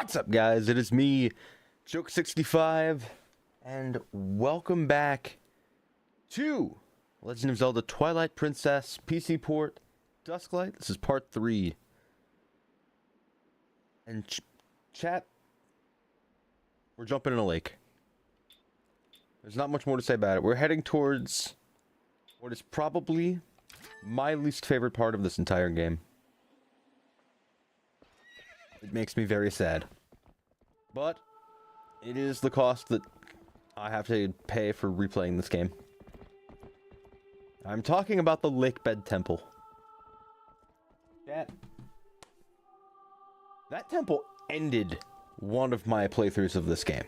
What's up, guys? It is me, Joke65, and welcome back to Legend of Zelda Twilight Princess PC port DUSKLIGHT. This is part 3. And chat, we're jumping in a lake. There's not much more to say about it. We're heading towards what is probably my least favorite part of this entire game. It makes me very sad. But it is the cost that I have to pay for replaying this game. I'm talking about the Lakebed Temple. That temple ended one of my playthroughs of this game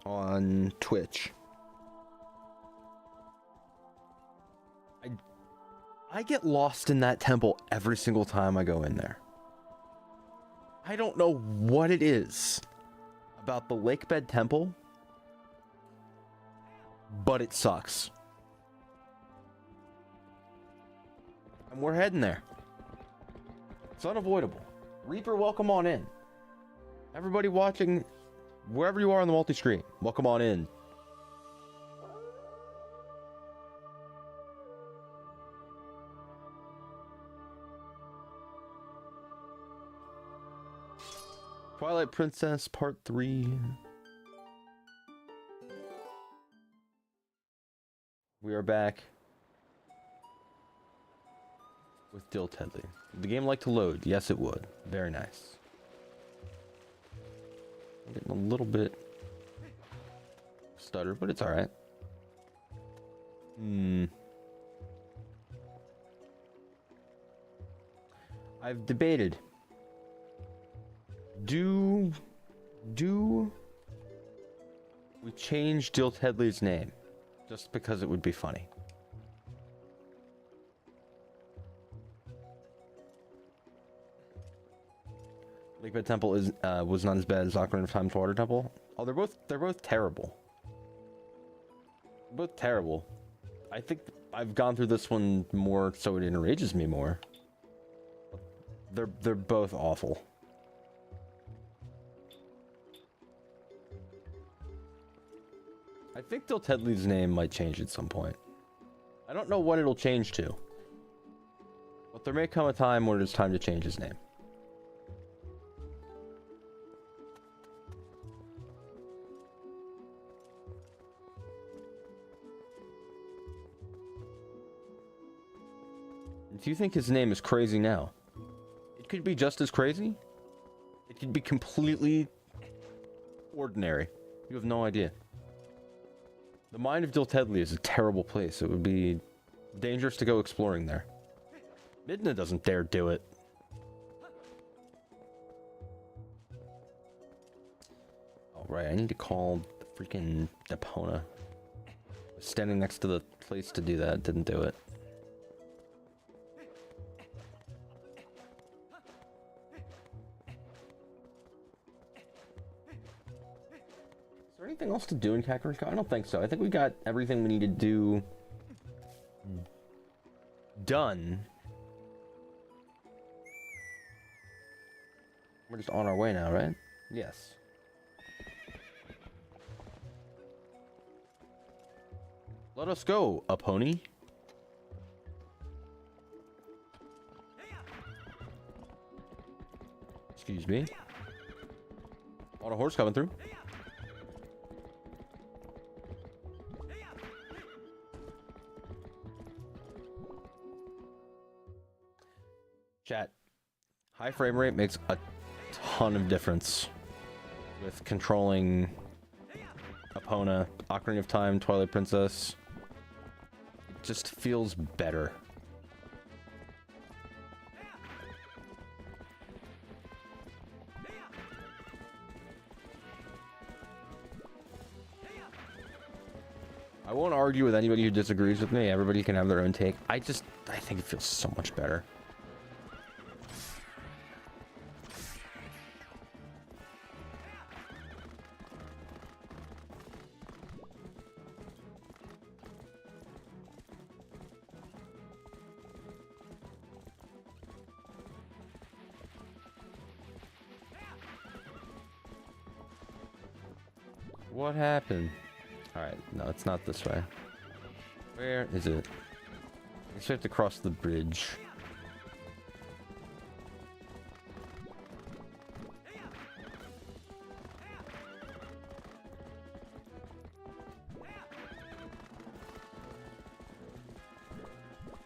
on Twitch. I get lost in that temple every single time I go in there. I don't know what it is about the Lakebed Temple, but it sucks. And we're heading there. It's unavoidable. Reaper, welcome on in. Everybody watching, wherever you are on the multi-screen, welcome on in. Twilight Princess Part 3. We are back with Dill Tedley. Would the game like to load? Yes, it would. Very nice. I'm getting a little bit stutter, but it's alright. I've debated. Do we change Dill Tedley's name just because it would be funny? Lakebed Temple was not as bad as Ocarina of Time's Water Temple. Oh, they're both terrible. Both terrible. I think I've gone through this one more so it enrages me more. They're both awful. I think Dill Tedley's name might change at some point. I don't know what it'll change to. But there may come a time where it's time to change his name. Do you think his name is crazy now? It could be just as crazy. It could be completely ordinary. You have no idea. The mind of Dill Tedley is a terrible place. It would be dangerous to go exploring there. Midna doesn't dare do it. Alright, I need to call the freaking Epona. Standing next to the place to do that, didn't do it. Anything else to do in Kakariko? I don't think so. I think we got everything we need to do done. We're just on our way now, right? Yes. Let us go, a pony. Excuse me. On a horse coming through. Chat, high frame rate makes a ton of difference with controlling Epona, Ocarina of Time, Twilight Princess. It just feels better. I won't argue with anybody who disagrees with me. Everybody can have their own take. I think it feels so much better. What happened? Alright, no, it's not this way. Where is it? I guess we have to cross the bridge.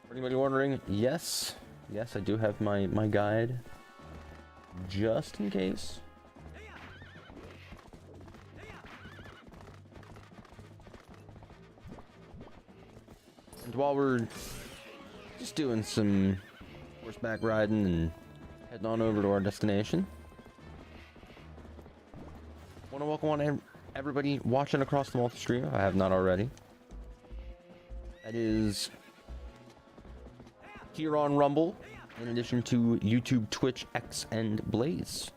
For anybody wondering, yes. Yes, I do have my guide. Just in case. And while we're just doing some horseback riding and heading on over to our destination, want to welcome on everybody watching across the multi-stream, if I have not already. That is here on Rumble, in addition to YouTube, Twitch, X, and Blaze.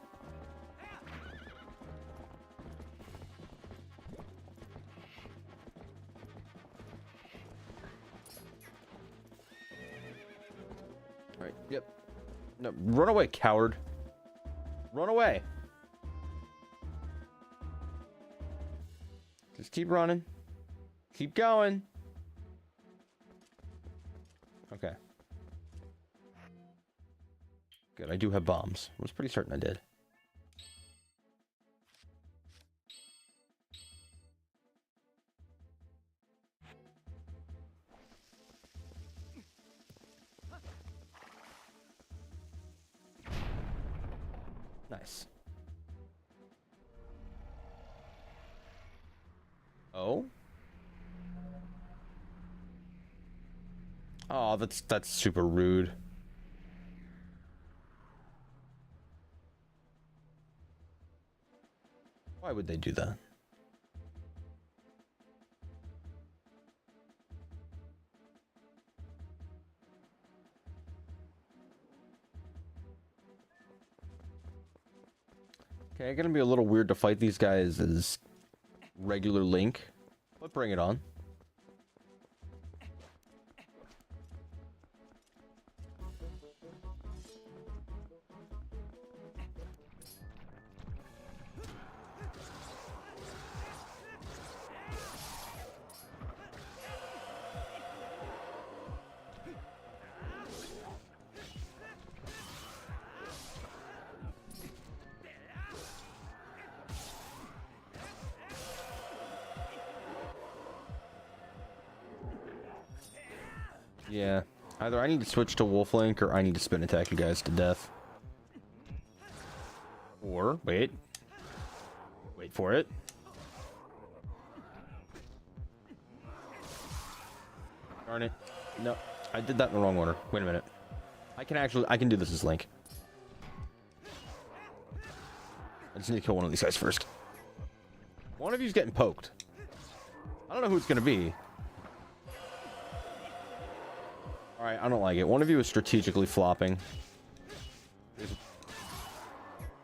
Alright, yep. No, run away, coward. Run away. Just keep running. Keep going. Okay. Good, I do have bombs. I was pretty certain I did. Nice. Oh? Oh, that's super rude. Why would they do that? Okay, gonna be a little weird to fight these guys as regular Link, but bring it on. Yeah, either I need to switch to Wolf Link or I need to spin attack you guys to death. Or, wait for it. Darn it. No, I did that in the wrong order. Wait a minute. I can do this as Link. I just need to kill one of these guys first. One of you's getting poked. I don't know who it's gonna be. Alright, I don't like it. One of you is strategically flopping.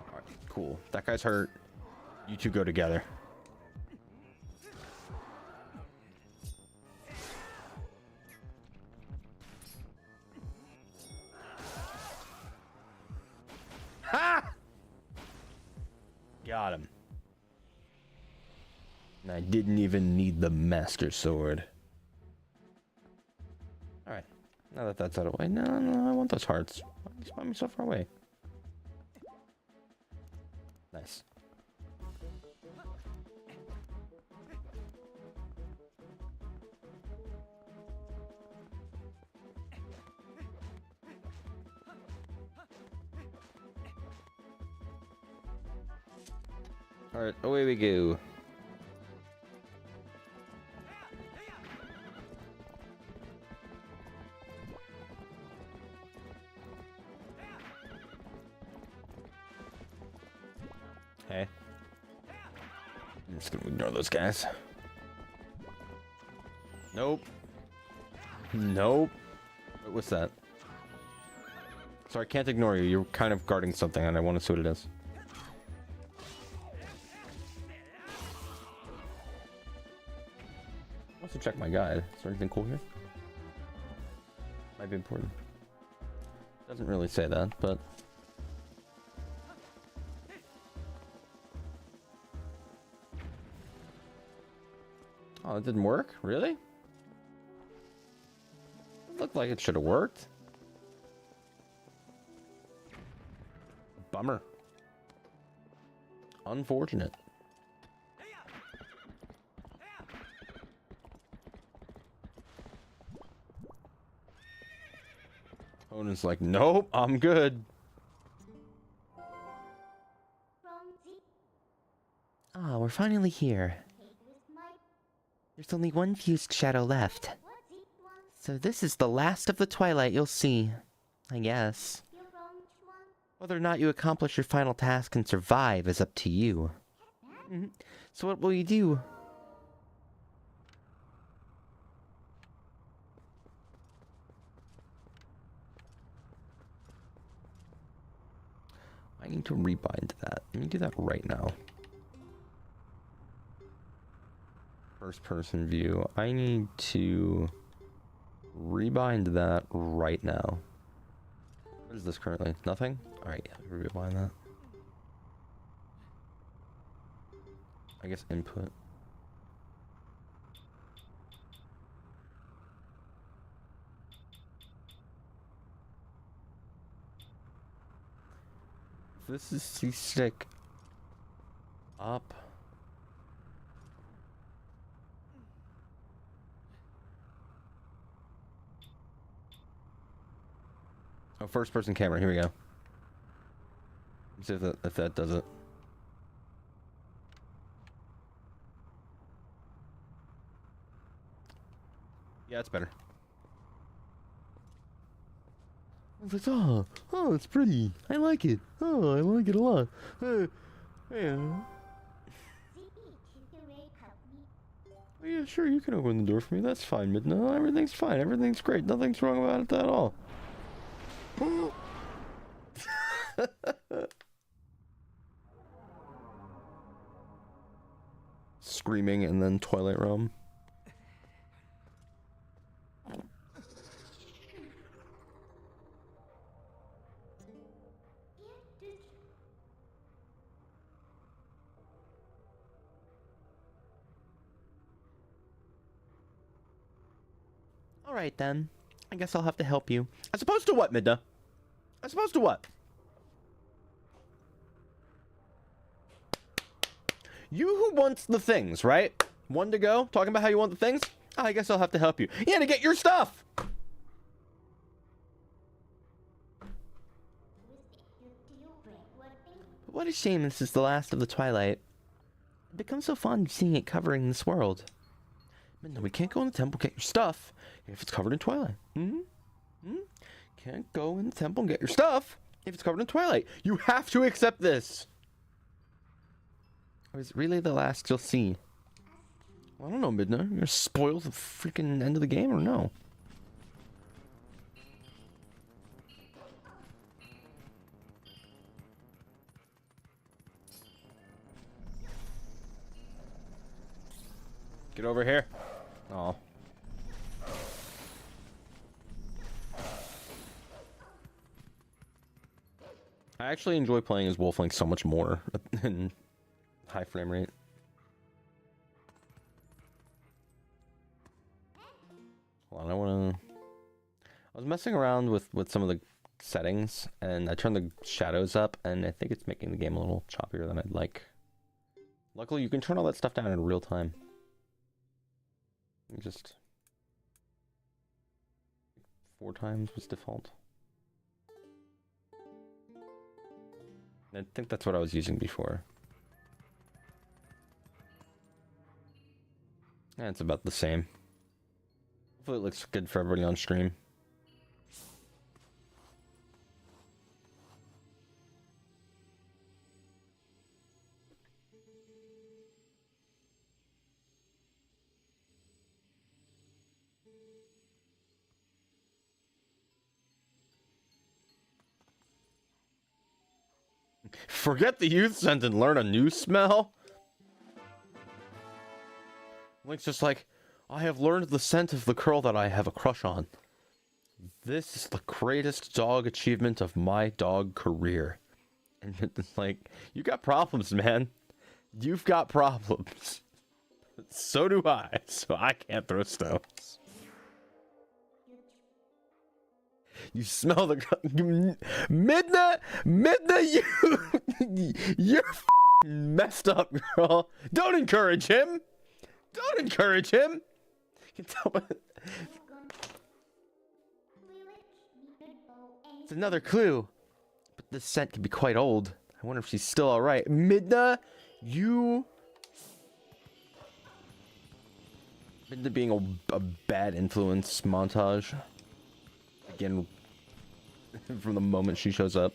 Alright, cool. That guy's hurt. You two go together. Ha! Got him. And I didn't even need the Master Sword. Alright. Now that that's out of the way. No, I want those hearts. Why you spot me so far away? Nice. Alright, away we go. Okay. I'm just gonna ignore those guys. Nope. Nope. What's that? Sorry, I can't ignore you. You're kind of guarding something and I want to see what it is. Let's check my guide. Is there anything cool here? Might be important. Doesn't really say that, but... Oh, it didn't work? Really? It looked like it should have worked. Bummer. Unfortunate. Onan's like, nope, I'm good. Ah, we're finally here. There's only one fused shadow left. So this is the last of the Twilight you'll see, I guess. Whether or not you accomplish your final task and survive is up to you. So what will you do? I need to rebind that. Let me do that right now. First person view. I need to rebind that right now. What is this currently? Nothing? Alright, yeah, rebind that. I guess input. This is C-stick up. Oh, first person camera, here we go. Let's see if that does it. Yeah, it's better. I was like, oh, it's pretty. I like it. Oh, I like it a lot. Yeah. Oh, yeah, sure, you can open the door for me. That's fine, Midna. Everything's fine. Everything's great. Nothing's wrong about it at all. Screaming and then Twilight Realm. Alright then. I guess I'll have to help you. As opposed to what, Midna? As opposed to what? You who wants the things, right? One to go, talking about how you want the things? I guess I'll have to help you. Yeah, to get your stuff! But what a shame this is the last of the Twilight. I've become so fond of seeing it covering this world. But no, we can't go in the temple, get your stuff, if it's covered in Twilight. Can't go in the temple and get your stuff if it's covered in Twilight. You have to accept this. Or is it really the last you'll see? Well, I don't know, Midna. You're gonna spoil the freaking end of the game or no? Get over here. Oh. I actually enjoy playing as Wolflink so much more in high frame rate. Hold on, I was messing around with some of the settings, and I turned the shadows up, and I think it's making the game a little choppier than I'd like. Luckily, you can turn all that stuff down in real time. Just 4 times was default. I think that's what I was using before. Yeah, it's about the same. Hopefully it looks good for everybody on stream. Forget the youth scent and learn a new smell? Link's just like, I have learned the scent of the girl that I have a crush on. This is the greatest dog achievement of my dog career. And it's like, you got problems, man. You've got problems. So do I. So I can't throw stones. You smell the Midna, you're messed up, girl. Don't encourage him. Don't encourage him. You can tell me. It's another clue, but this scent can be quite old. I wonder if she's still all right. Midna, you. Midna being a bad influence montage. Again, from the moment she shows up.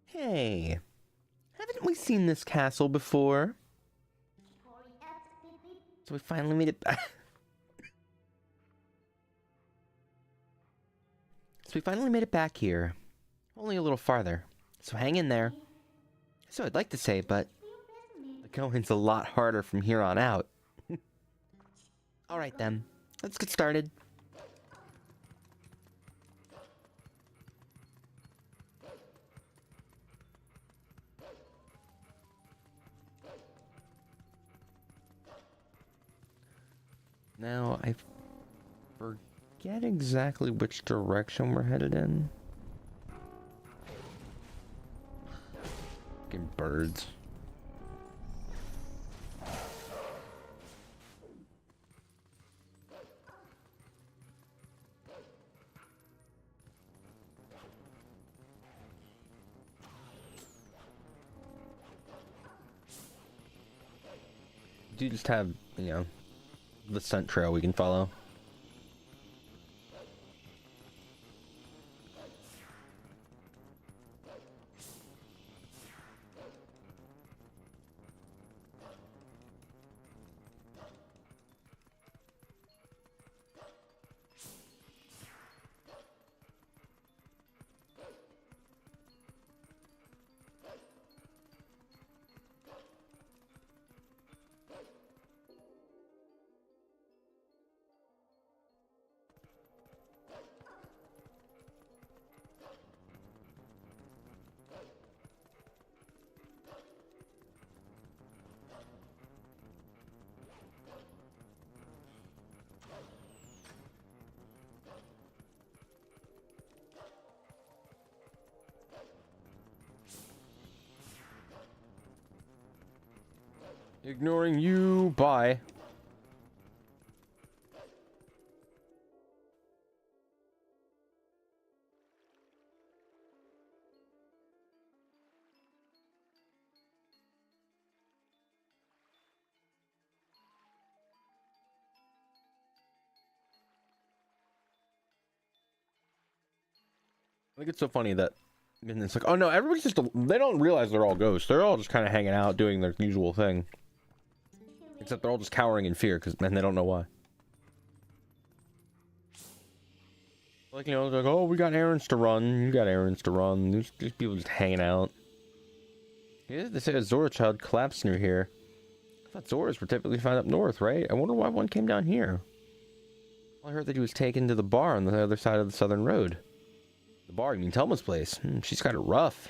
Hey, haven't we seen this castle before? So we finally made it back. So we finally made it back here. Only a little farther. So hang in there. So I'd like to say, but the going's a lot harder from here on out. Alright then, let's get started. Now, I forget exactly which direction we're headed in. Fucking birds. We do just have, you know, the scent trail we can follow. Ignoring you, bye. I think it's so funny that, and it's like, oh no, everybody's just, they don't realize they're all ghosts. They're all just kind of hanging out, doing their usual thing. Except they're all just cowering in fear, and they don't know why. Like, you know, like, oh, we got errands to run. You got errands to run. There's people just hanging out. Yeah, they say a Zora child collapsed near here. I thought Zoras were typically found up north, right? I wonder why one came down here. Well, I heard that he was taken to the bar on the other side of the southern road. The bar, you mean Telma's place? She's got it rough.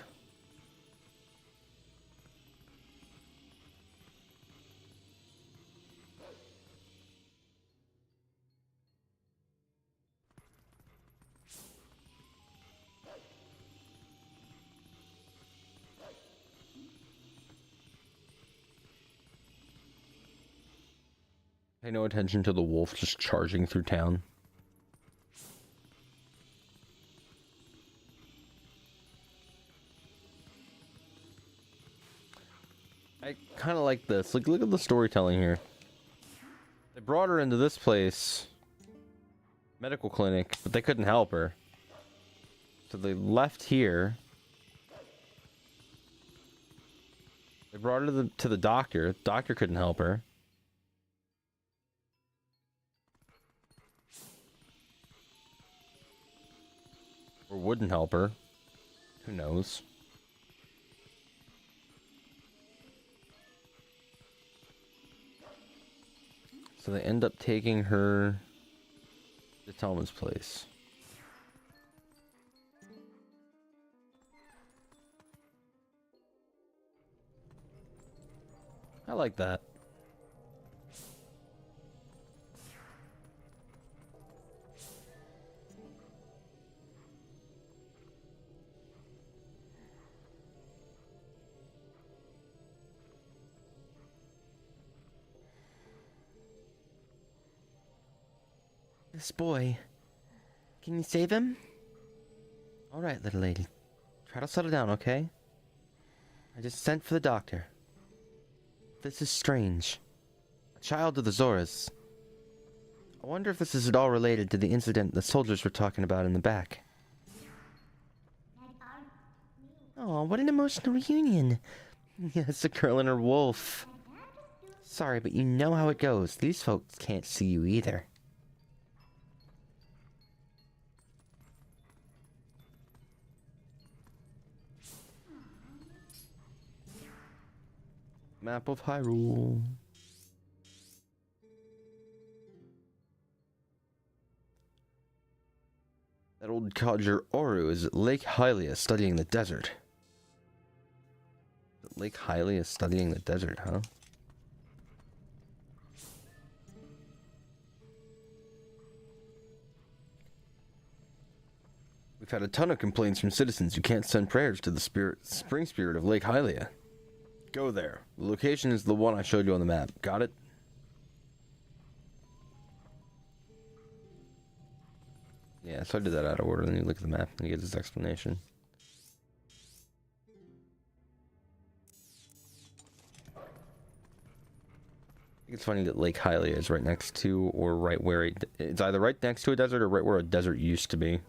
Pay no attention to the wolf just charging through town. I kind of like this. Like, look at the storytelling here. They brought her into this place, medical clinic, but they couldn't help her. So they left here. They brought her to the doctor. The doctor couldn't help her. wouldn't help her. Who knows? So they end up taking her to Telma's place. I like that. This boy. Can you save him? Alright, little lady. Try to settle down, okay? I just sent for the doctor. This is strange. A child of the Zoras. I wonder if this is at all related to the incident the soldiers were talking about in the back. Oh, what an emotional reunion. Yes, a girl and her wolf. Sorry, but you know how it goes. These folks can't see you either. Map of Hyrule. That old codger Oru is at Lake Hylia studying the desert. Lake Hylia is studying the desert, huh? We've had a ton of complaints from citizens who can't send prayers to the spring spirit of Lake Hylia. Go there. The location is the one I showed you on the map. Got it? Yeah, so I did that out of order. Then you look at the map and you get this explanation. I think it's funny that Lake Hylia is right next to, or right where it's either right next to a desert or right where a desert used to be.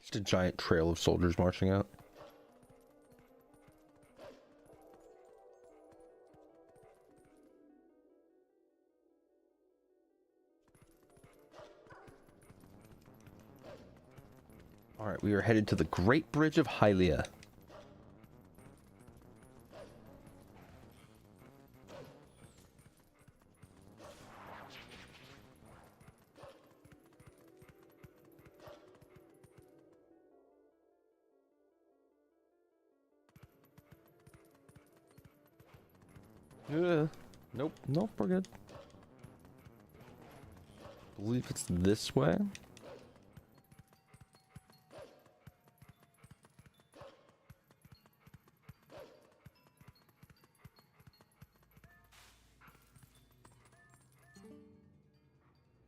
Just a giant trail of soldiers marching out. Alright, we are headed to the Great Bridge of Hylia. Nope, nope, we're good. I believe it's this way.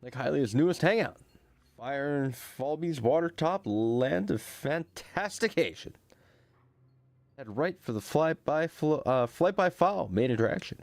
Lake Hylia's newest hangout. Fire and Falby's watertop land of fantastication. Head right for the flight-by-foul main attraction.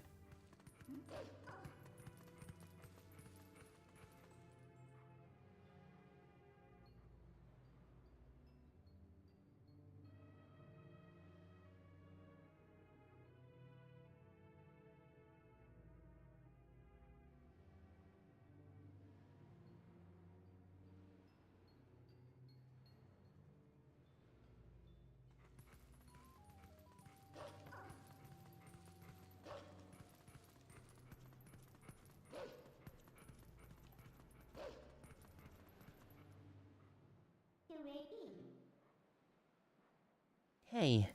Hey,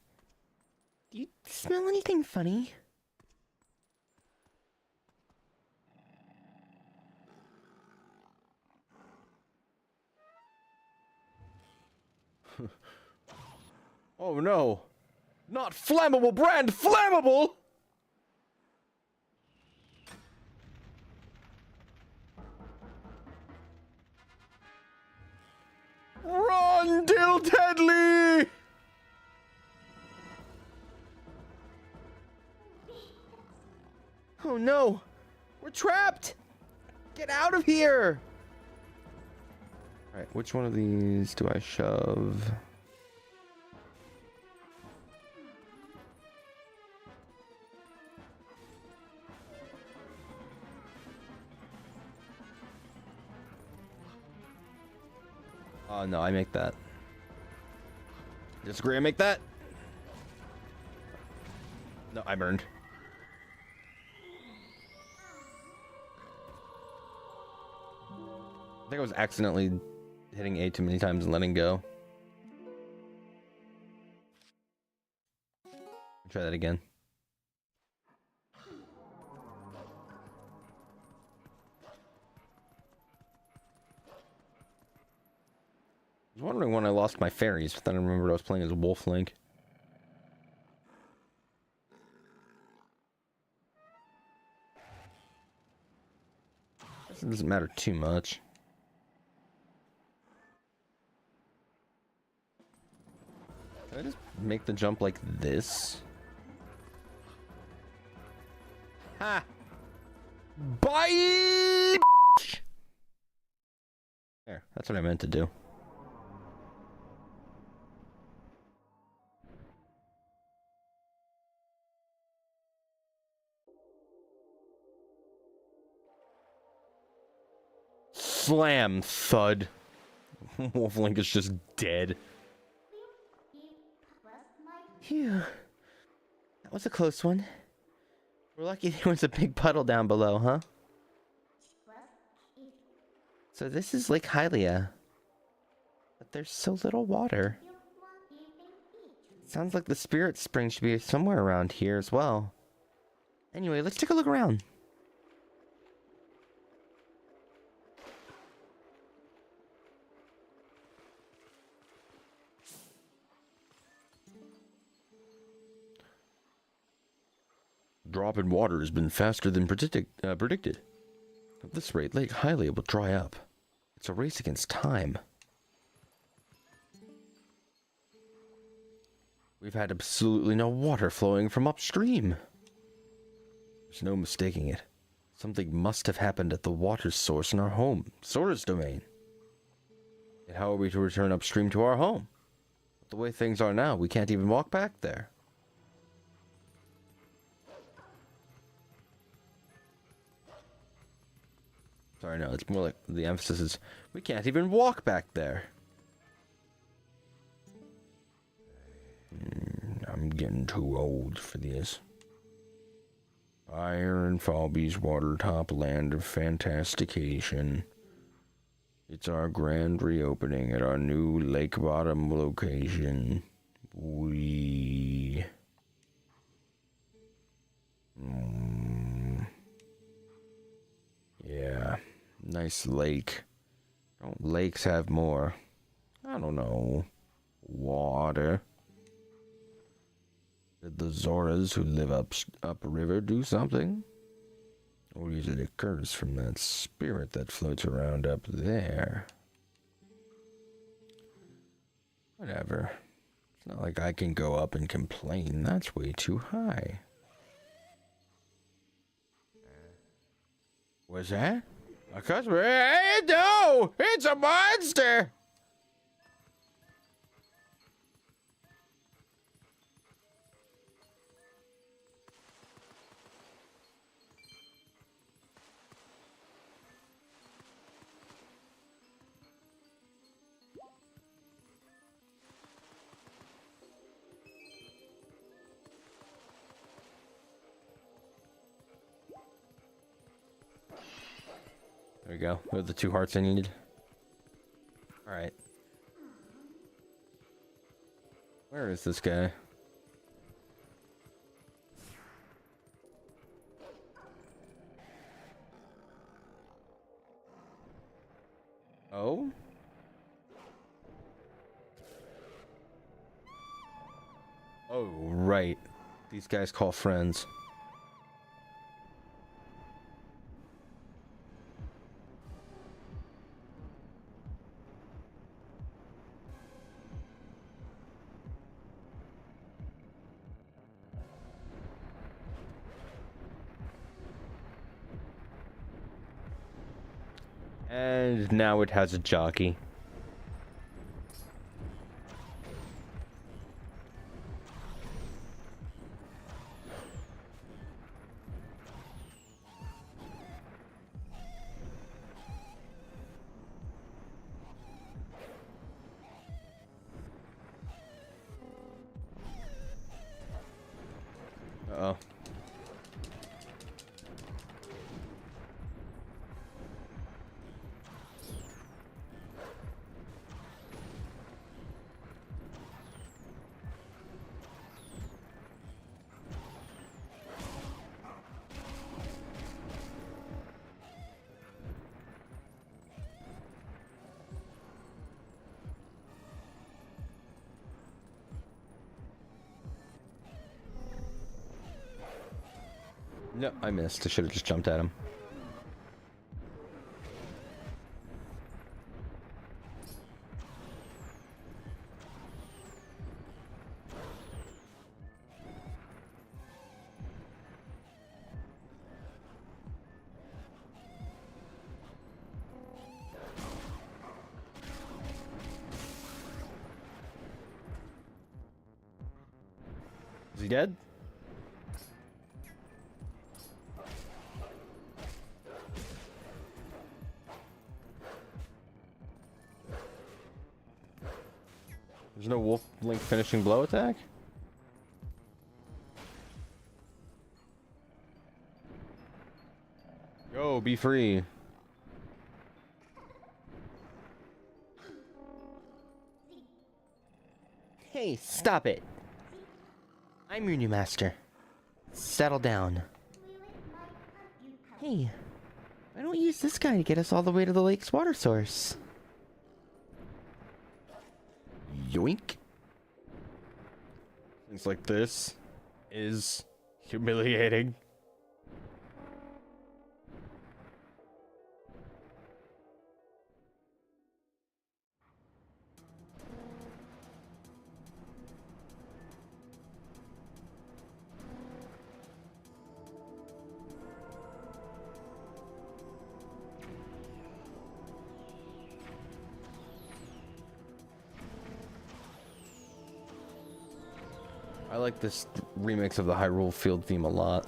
do you smell anything funny? Oh no! Not flammable brand flammable! Run, Dill Deadly! Oh no! We're trapped! Get out of here! Alright, which one of these do I shove? Oh no, I make that. Disagree, I make that. No, I burned. I think I was accidentally hitting A too many times and letting go. Try that again. I was wondering when I lost my fairies, but then I remembered I was playing as Wolf Link. This doesn't matter too much. Can I just make the jump like this? Ha! Bye! There, that's what I meant to do. Slam, thud. Wolf Link is just dead. Phew. That was a close one. We're lucky there was a big puddle down below, huh? So this is Lake Hylia. But there's so little water. Sounds like the spirit spring should be somewhere around here as well. Anyway, let's take a look around. Drop in water has been faster than predicted. At this rate, Lake Hylia will dry up. It's a race against time. We've had absolutely no water flowing from upstream. There's no mistaking it. Something must have happened at the water source in our home, Zora's domain. Yet how are we to return upstream to our home? The way things are now, we can't even walk back there. Sorry, no, it's more like the emphasis is, we can't even walk back there. I'm getting too old for this. Fire and Falby's watertop land of fantastication. It's our grand reopening at our new lake bottom location. Yeah, nice lake. Don't lakes have more? I don't know. Water. Did the Zoras who live upriver do something? Or is it a curse from that spirit that floats around up there? Whatever. It's not like I can go up and complain. That's way too high. What's that? A customer? Hey, no! It's a monster! There we go. We have the 2 hearts I needed. Alright. Where is this guy? Oh? right. These guys call friends. And now it has a jockey. Uh-oh. No, I missed. I should have just jumped at him. Is he dead? There's no Wolf Link finishing blow attack? Go, be free. Hey, stop it! I'm your new master. Settle down. Hey, why don't we use this guy to get us all the way to the lake's water source? Yoink. Things like this is humiliating. I like this remix of the Hyrule Field theme a lot.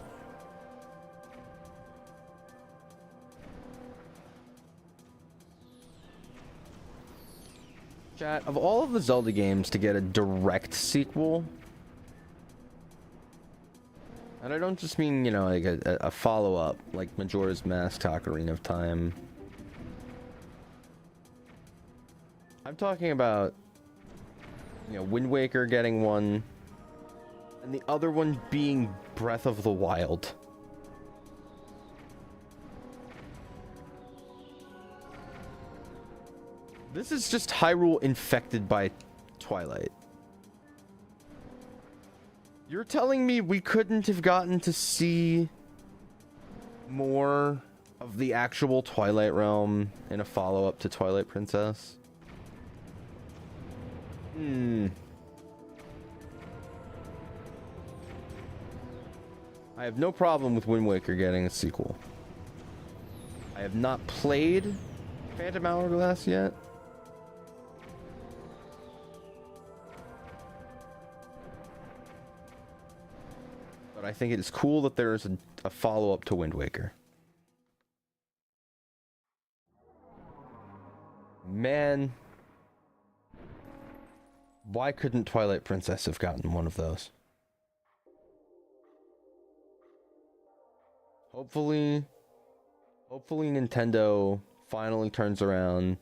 Chat, of all of the Zelda games to get a direct sequel, and I don't just mean, you know, like a follow-up, like Majora's Mask to Ocarina of Time. I'm talking about, you know, Wind Waker getting one, and the other one being Breath of the Wild. This is just Hyrule infected by Twilight. You're telling me we couldn't have gotten to see more of the actual Twilight Realm in a follow-up to Twilight Princess? I have no problem with Wind Waker getting a sequel. I have not played Phantom Hourglass yet. But I think it is cool that there is a follow-up to Wind Waker. Man. Why couldn't Twilight Princess have gotten one of those? Hopefully Nintendo finally turns around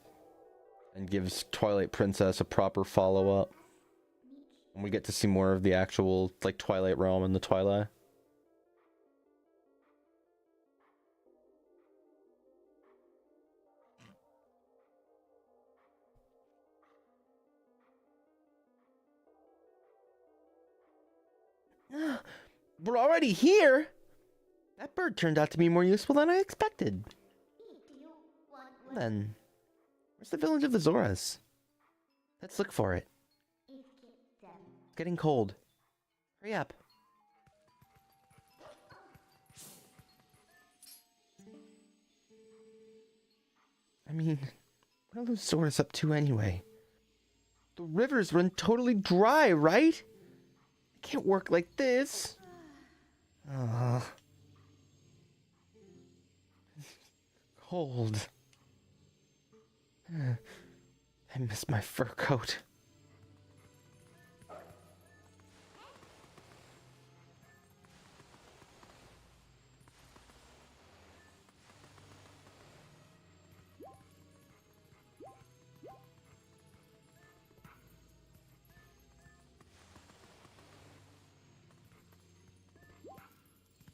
and gives Twilight Princess a proper follow-up. And we get to see more of the actual, like, Twilight Realm and the Twilight. We're already here? That bird turned out to be more useful than I expected. Then, where's the village of the Zoras? Let's look for it. It's getting cold. Hurry up. I mean, what are those Zoras up to anyway? The rivers run totally dry, right? It can't work like this. Cold. I miss my fur coat.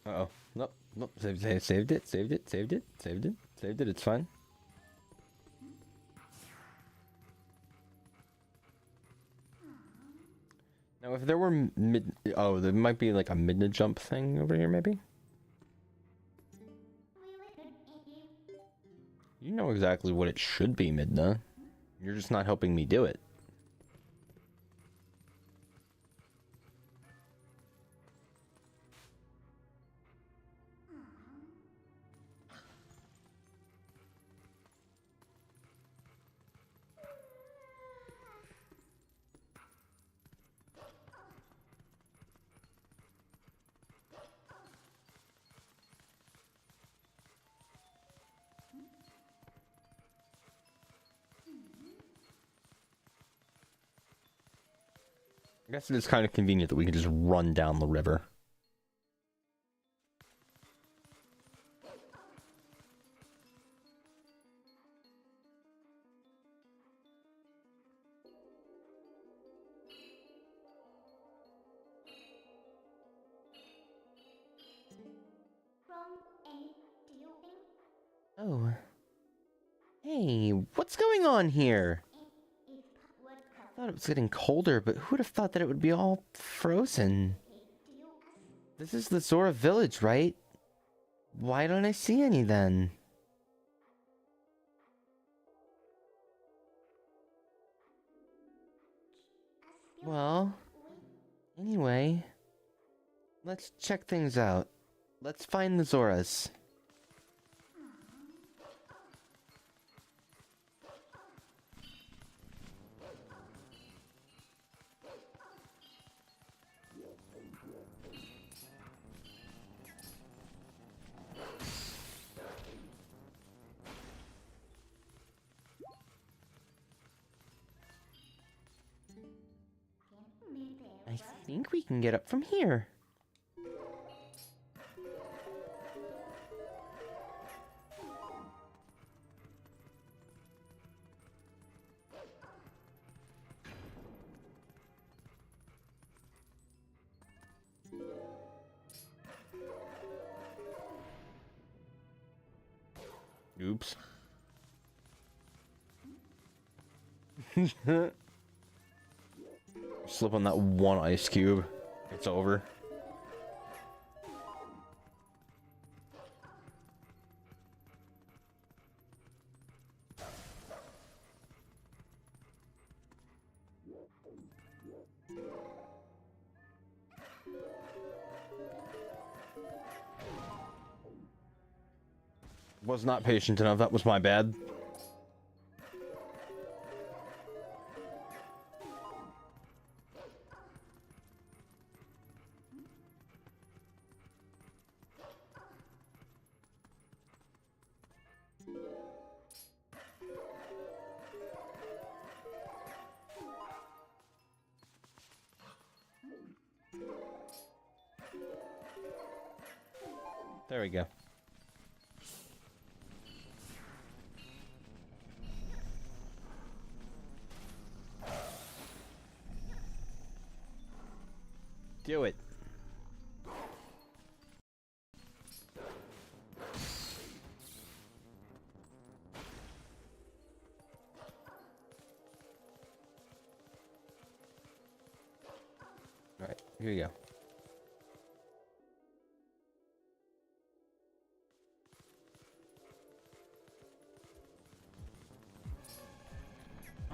Uh-oh. Nope. Nope. Saved it. It's fine. Now, if there were mid... Oh, there might be like a mid-jump thing over here, maybe? You know exactly what it should be, Midna. You're just not helping me do it. I guess it is kind of convenient that we can just run down the river. Oh. Hey, what's going on here? I thought it was getting colder, but who'd have thought that it would be all frozen? This is the Zora village, right? Why don't I see any then? Well, anyway, let's check things out. Let's find the Zoras. I think we can get up from here. Oops. Slip on that one ice cube. It's over. Was not patient enough. That was my bad. There we go. Do it. All right, here you go.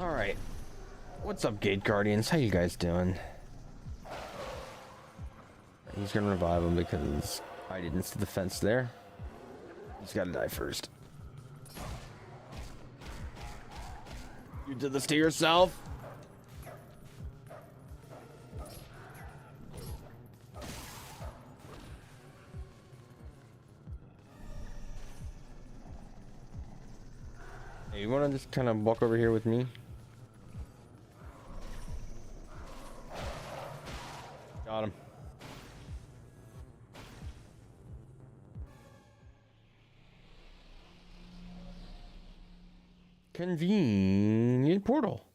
Alright. What's up, Gate Guardians? How you guys doing? He's gonna revive him because I didn't see the fence there. He's gotta die first. You did this to yourself? Hey, you wanna just kind of walk over here with me? Got him. Convenient portal.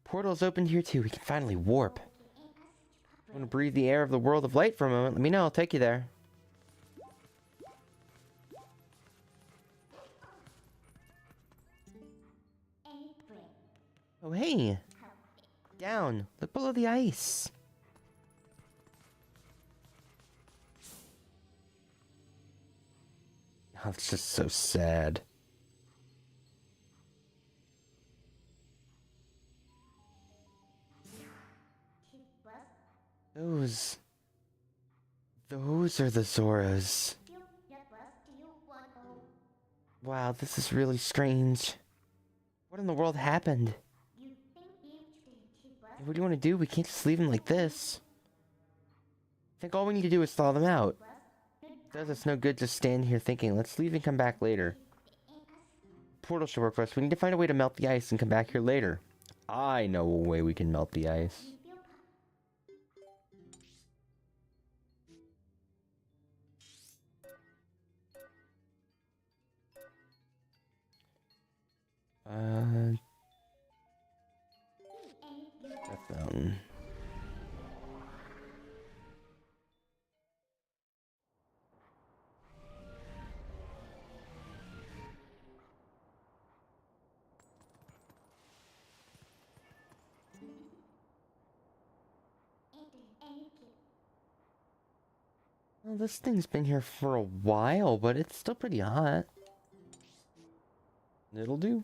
Portal's opened here too. We can finally warp. Want to breathe the air of the world of light for a moment? Let me know. I'll take you there. Oh, hey. Down. Look below the ice. Oh, it's just so sad. Those are the Zoras. Wow, this is really strange. What in the world happened? What do you want to do? We can't just leave them like this. I think all we need to do is thaw them out. It does us no good just stand here thinking, let's leave and come back later. Portal should work for us. We need to find a way to melt the ice and come back here later. I know a way we can melt the ice. That fountain. Well, this thing's been here for a while, but it's still pretty hot. It'll do.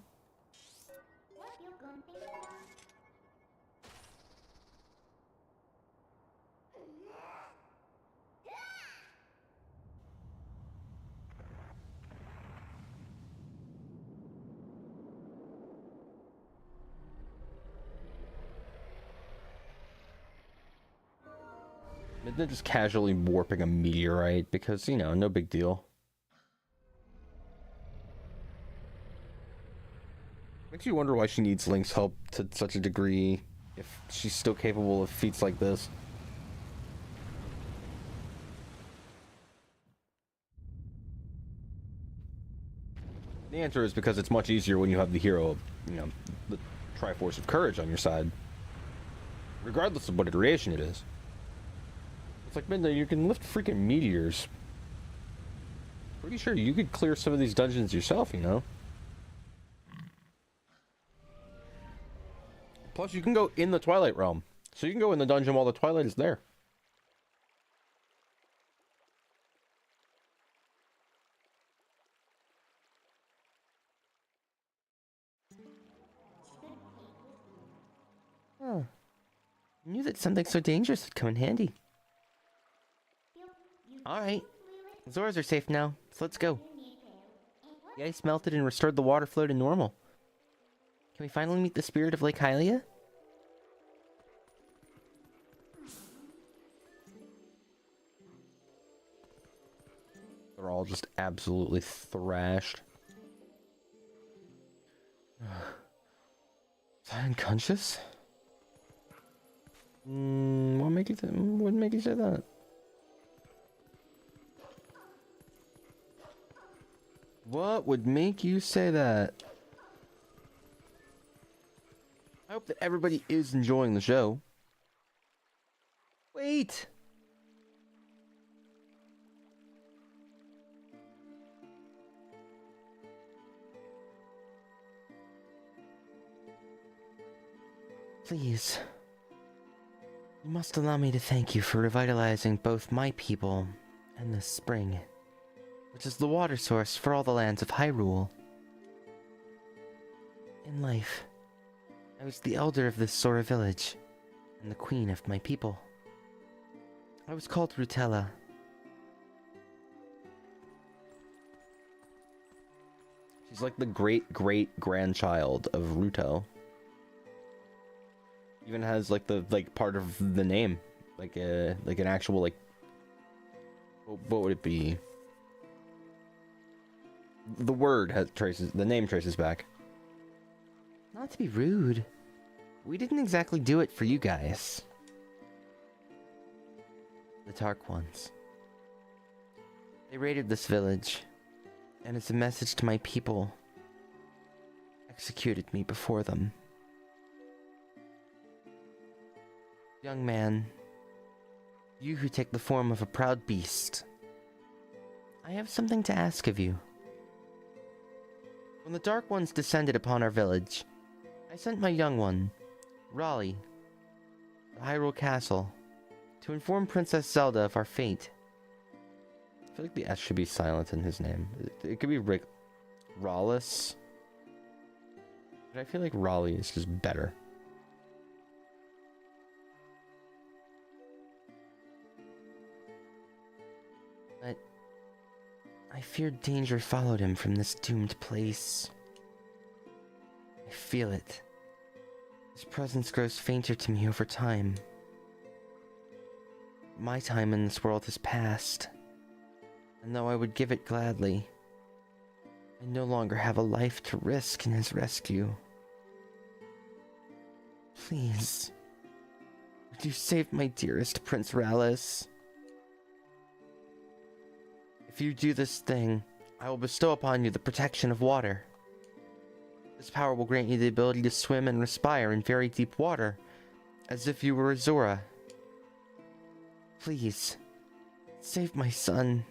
They're just casually warping a meteorite because, you know, no big deal. Makes you wonder why she needs Link's help to such a degree if she's still capable of feats like this. The answer is because it's much easier when you have the hero, you know, the Triforce of Courage on your side. Regardless of what iteration it is. It's like, Midnight, you can lift freaking meteors. Pretty sure you could clear some of these dungeons yourself, you know? Plus, you can go in the Twilight Realm. So you can go in the dungeon while the Twilight is there. Huh. I knew that something so dangerous would come in handy. Alright. Zoras are safe now, so let's go. The ice melted and restored the water flow to normal. Can we finally meet the spirit of Lake Hylia? They're all just absolutely thrashed. Is that unconscious? What would make you say that? What would make you say that? I hope that everybody is enjoying the show. Wait! Please. You must allow me to thank you for revitalizing both my people and this spring, which is the water source for all the lands of Hyrule. In life, I was the elder of this Zora village, and the queen of my people. I was called Rutella. She's like the great-great-grandchild of Ruto. Even has like the part of the name, like an actual like. What would it be? The word has the name traces back. Not to be rude, we didn't exactly do it for you guys. The Dark Ones. They raided this village, and as a message to my people, executed me before them. Young man, you who take the form of a proud beast, I have something to ask of you. When the Dark Ones descended upon our village, I sent my young one, Raleigh, to Hyrule Castle, to inform Princess Zelda of our fate. I feel like the S should be silent in his name. It could be Rawless. But I feel like Raleigh is just better. But I feared danger followed him from this doomed place. I feel it. His presence grows fainter to me over time. My time in this world has passed, and though I would give it gladly, I no longer have a life to risk in his rescue. Please, would you save my dearest Prince Rallis? If you do this thing, I will bestow upon you the protection of water. This power will grant you the ability to swim and respire in very deep water, as if you were a Zora. Please, save my son.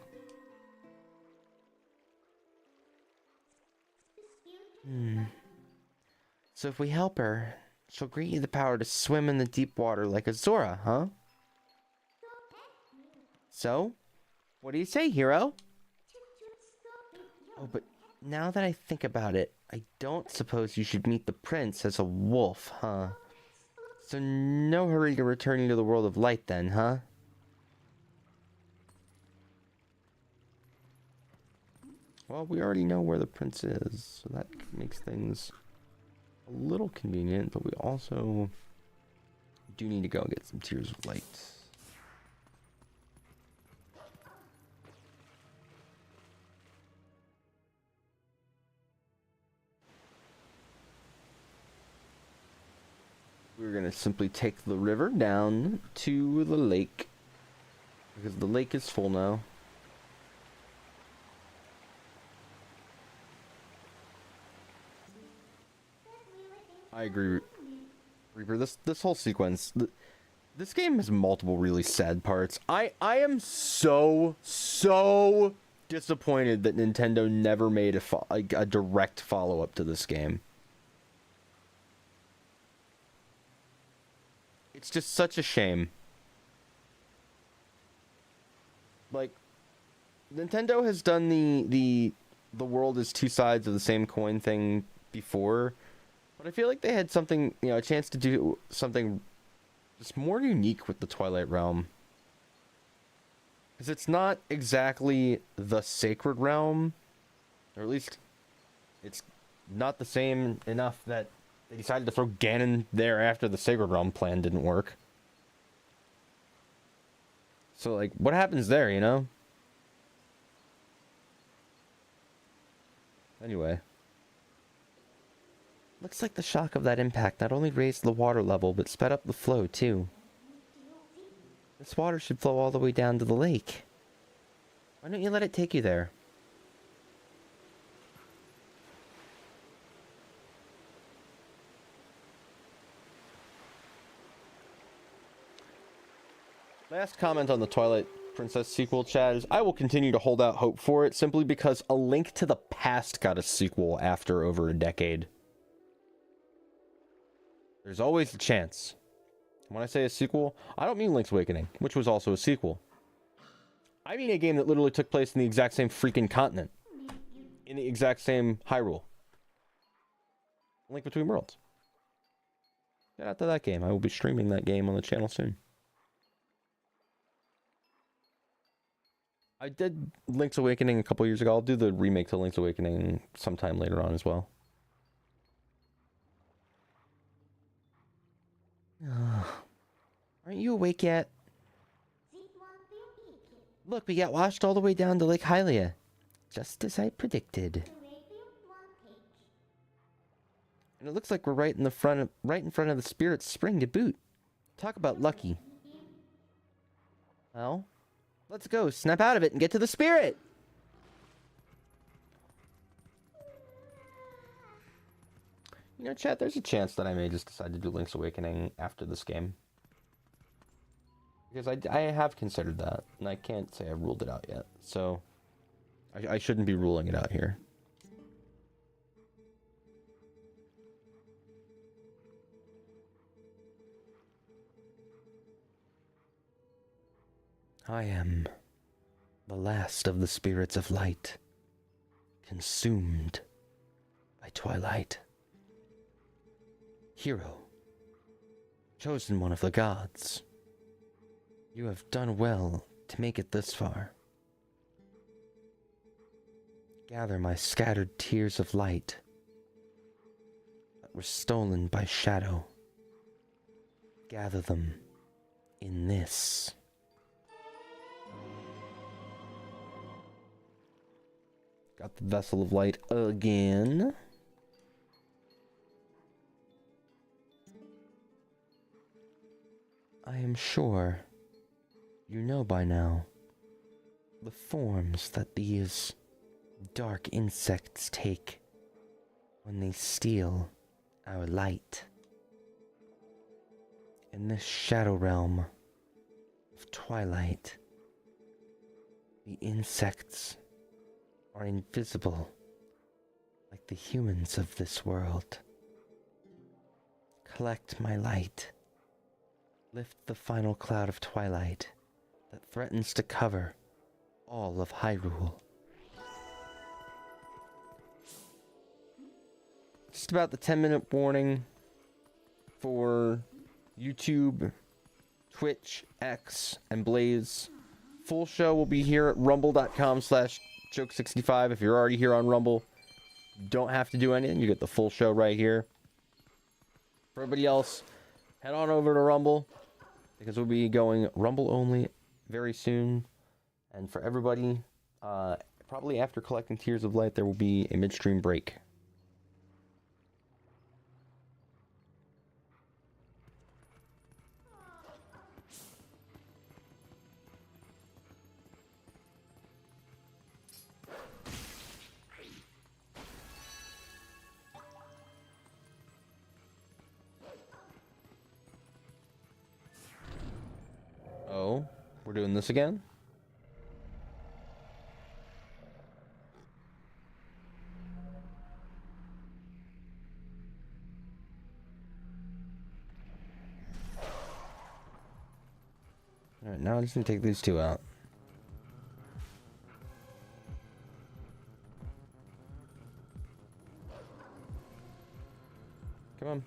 So if we help her, she'll grant you the power to swim in the deep water like a Zora, huh? So, what do you say, hero? Oh, but now that I think about it, I don't suppose you should meet the prince as a wolf, huh? So no hurry to returning to the world of light then, huh? Well, we already know where the prince is, so that makes things a little convenient, but we also do need to go get some Tears of Light. We're gonna simply take the river down to the lake, because the lake is full now. I agree, Reaper. This whole sequence, this game has multiple really sad parts. I am so disappointed that Nintendo never made a direct follow-up to this game. It's just such a shame. Like, Nintendo has done the world is two sides of the same coin thing before. But I feel like they had something, a chance to do something just more unique with the Twilight Realm. Because it's not exactly the Sacred Realm. Or at least, it's not the same enough that they decided to throw Ganon there after the Sacred Realm plan didn't work. So, like, what happens there, Anyway. Looks like the shock of that impact not only raised the water level, but sped up the flow, too. This water should flow all the way down to the lake. Why don't you let it take you there? Last comment on the Twilight Princess sequel, Chad, is I will continue to hold out hope for it, simply because A Link to the Past got a sequel after over a decade. There's always a chance. When I say a sequel, I don't mean Link's Awakening, which was also a sequel. I mean a game that literally took place in the exact same freaking continent. In the exact same Hyrule. Link Between Worlds. Get out to that game. I will be streaming that game on the channel soon. I did Link's Awakening a couple years ago. I'll do the remake to Link's Awakening sometime later on as well. Aren't you awake yet? Look, we got washed all the way down to Lake Hylia. Just as I predicted. And it looks like we're right in front of the Spirit Spring to boot. Talk about lucky. Well, let's go. Snap out of it and get to the Spirit! You know, chat, there's a chance that I may just decide to do Link's Awakening after this game. Because I have considered that, and I can't say I ruled it out yet. So, I shouldn't be ruling it out here. I am the last of the spirits of light, consumed by Twilight. Hero, chosen one of the gods. You have done well to make it this far. Gather my scattered tears of light that were stolen by shadow. Gather them in this. Got the Vessel of Light again. I am sure you know by now the forms that these dark insects take when they steal our light. In this shadow realm of Twilight, the insects are invisible like the humans of this world. Collect my light. Lift the final cloud of twilight that threatens to cover all of Hyrule. Just about the 10-minute warning for YouTube, Twitch, X, and Blaze. Full show will be here at rumble.com/joke65. If you're already here on Rumble, you don't have to do anything. You get the full show right here. For everybody else, head on over to Rumble, because we'll be going Rumble only very soon. And for everybody, probably after collecting Tears of Light, there will be a midstream break. Oh, we're doing this again? Alright, now I just need to take these two out. Come on.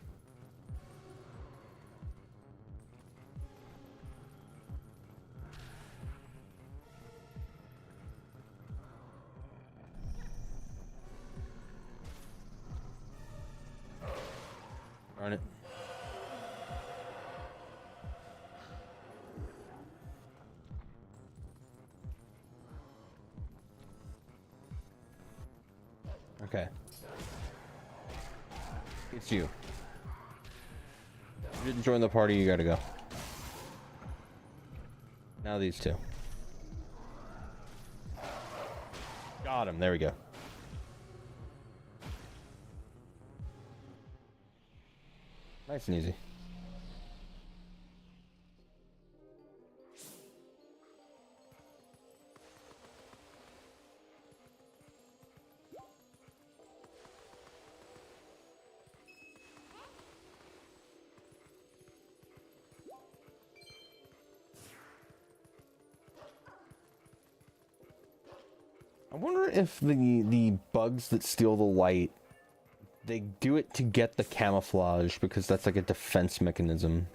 Darn it. Okay. It's you. You didn't join the party, you gotta go. Now these two. Got him, there we go. Nice and easy. I wonder if the bugs that steal the light They do it to get the camouflage because that's like a defense mechanism.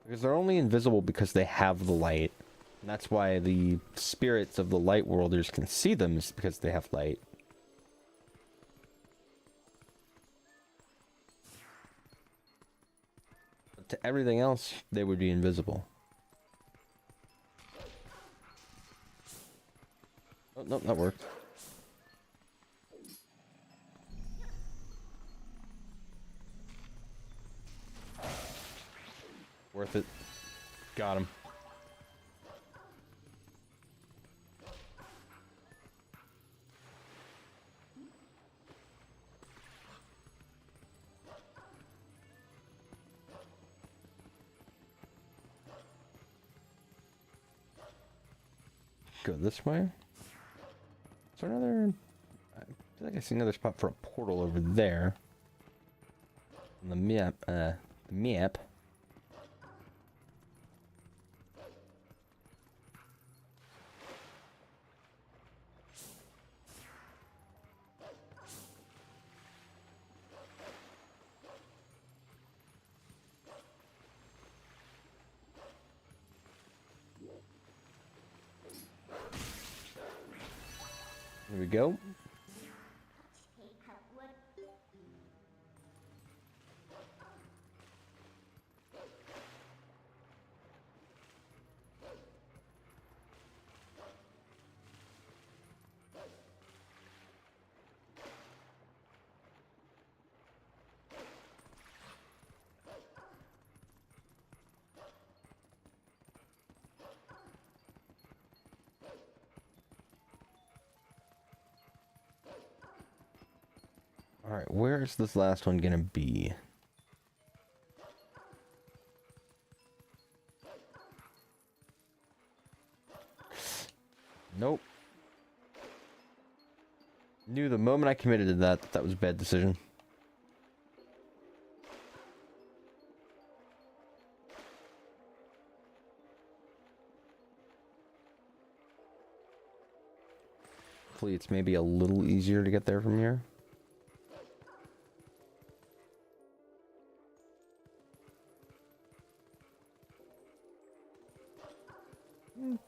Because they're only invisible because they have the light. And that's why the spirits of the light worlders can see them, is because they have light. But to everything else, they would be invisible. Oh, nope, that worked. Worth it. Got him. Go this way. Is there another... I feel like I see another spot for a portal over there. On the map, the map. Here we go. Alright, where is this last one gonna be? Nope. Knew the moment I committed to that, that was a bad decision. Hopefully it's maybe a little easier to get there from here.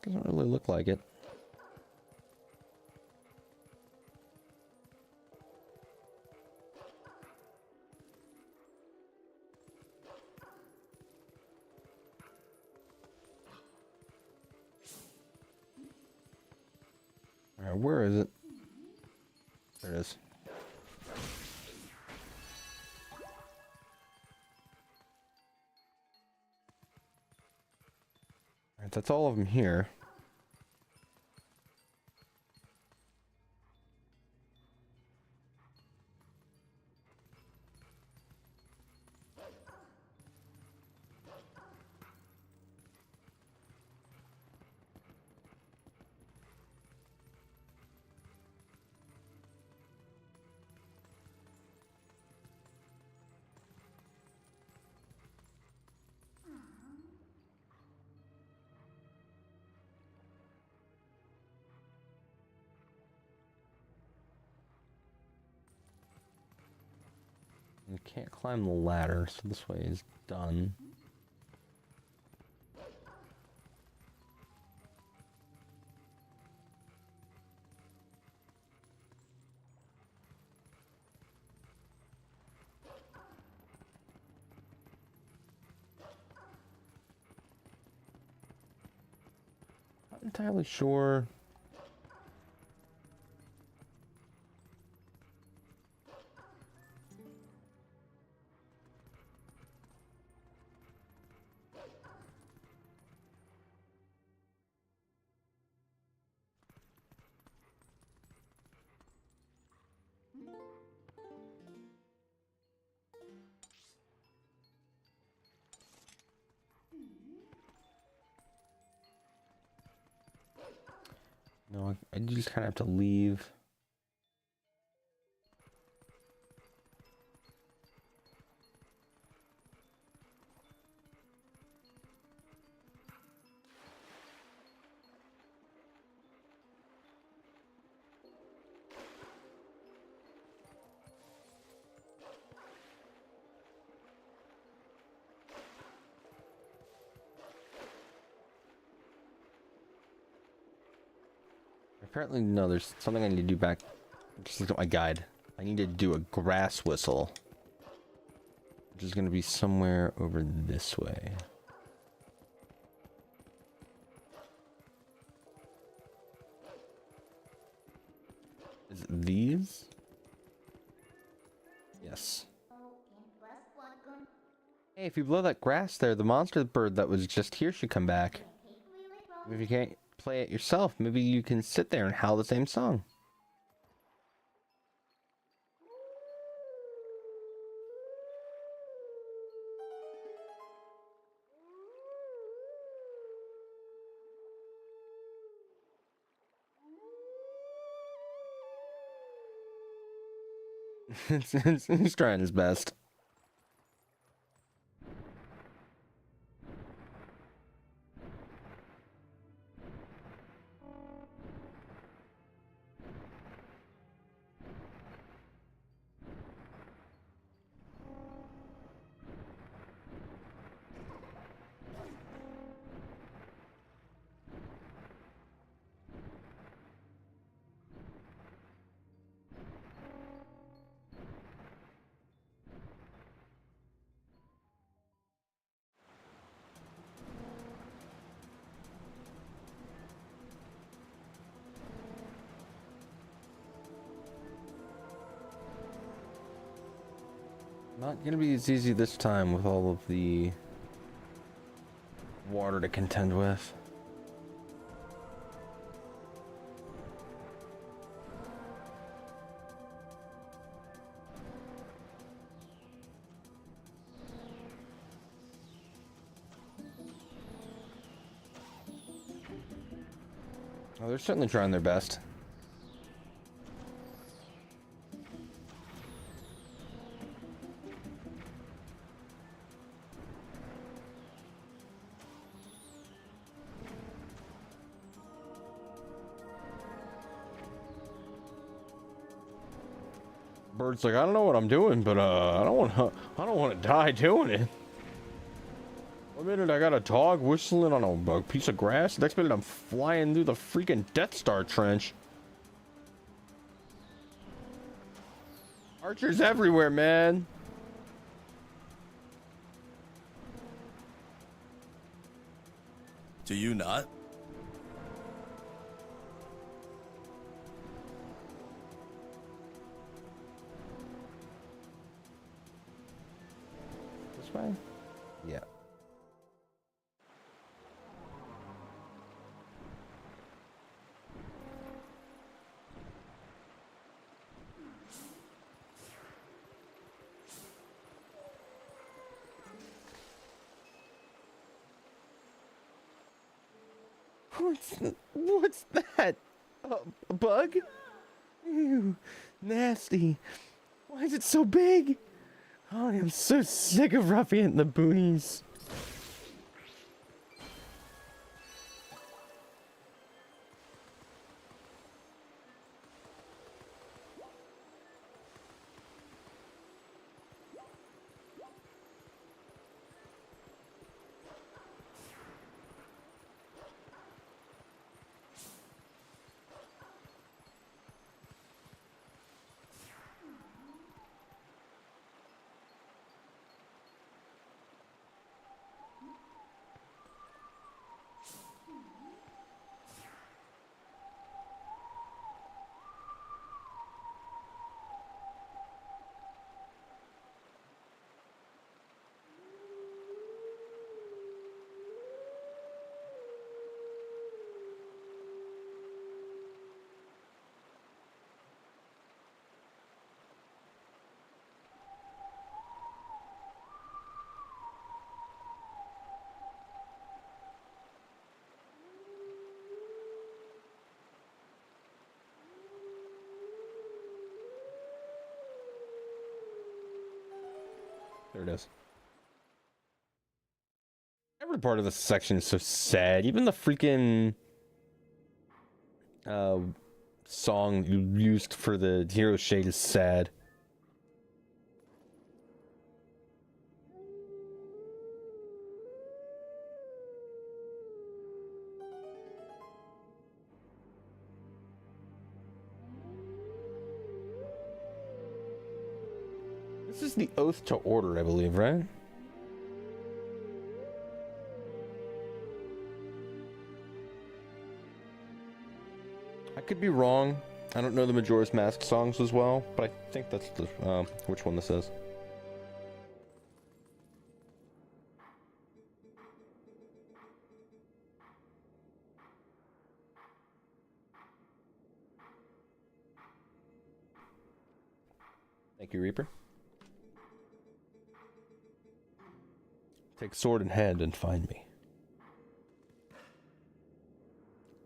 Doesn't really look like it. Alright, where is it? There it is. Alright, that's all of them here. You can't climb the ladder, so this way is done. Not entirely sure. No, I just kind of have to leave. Apparently, no, there's something I need to do back. Just look at my guide. I need to do a grass whistle. Which is going to be somewhere over this way. Is it these? Yes. Hey, if you blow that grass there, the monster bird that was just here should come back. If you can't play it yourself, maybe you can sit there and howl the same song. He's trying his best. Not gonna be as easy this time with all of the water to contend with. Oh, they're certainly trying their best. Bird's like, I don't know what I'm doing, but I don't want to die doing it. One minute I got a dog whistling on a piece of grass. The next minute I'm flying through the freaking Death Star trench. Archers everywhere, man. Do you not? This way? Yeah. What's that? A bug? Ew, nasty. Why is it so big? Oh, I'm so sick of roughing it in the boonies. There it is. Every part of this section is so sad. Even the freaking song you used for the hero shade is sad. This is the Oath to Order, I believe, right? I could be wrong. I don't know the Majora's Mask songs as well, but I think that's the which one this is. Thank you, Reaper. Take sword in hand and find me.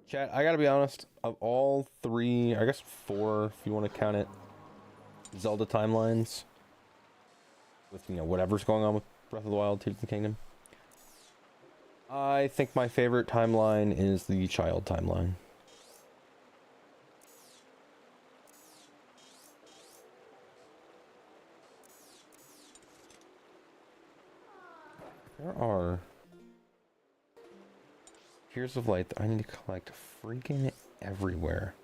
Chat, I gotta be honest, of all three, I guess four, if you want to count it, Zelda timelines, with, you know, whatever's going on with Breath of the Wild, Tears of the Kingdom, I think my favorite timeline is the child timeline. There are Tears of Light that I need to collect freaking everywhere.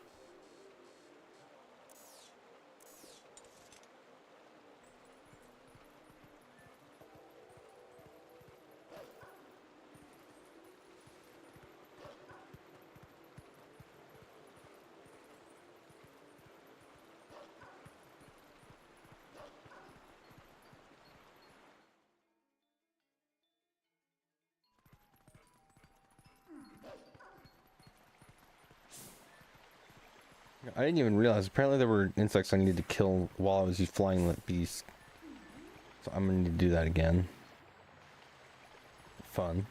I didn't even realize. Apparently there were insects I needed to kill while I was flying that beast. So I'm gonna need to do that again. Fun.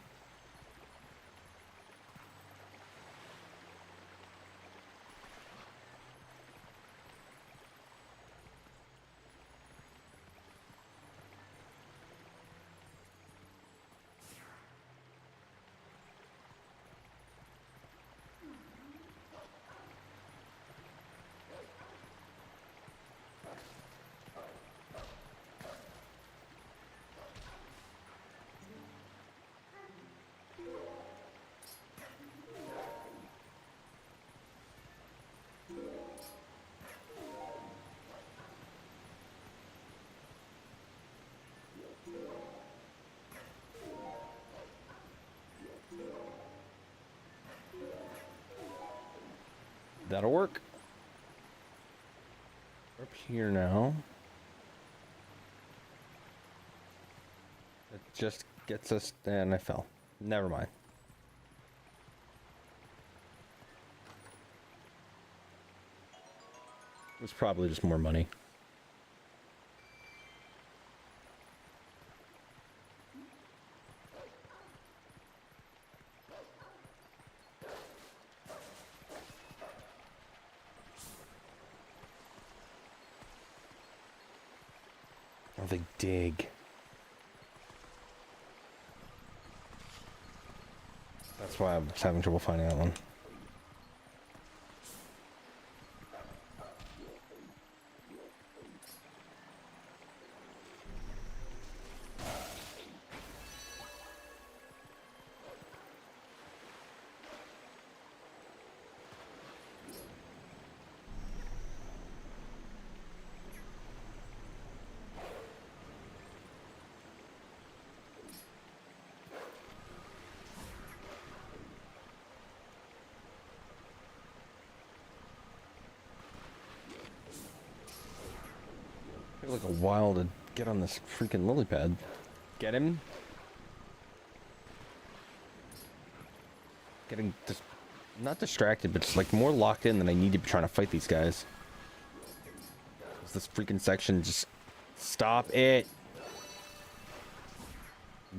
That'll work. We're up here now. It just gets us, and I fell. Never mind. It was probably just more money. Oh, they dig. That's why I was having trouble finding that one. Like a while to get on this freaking lily pad. Get him. Getting just not distracted, but just like more locked in than I need to be trying to fight these guys. This freaking section, just stop it.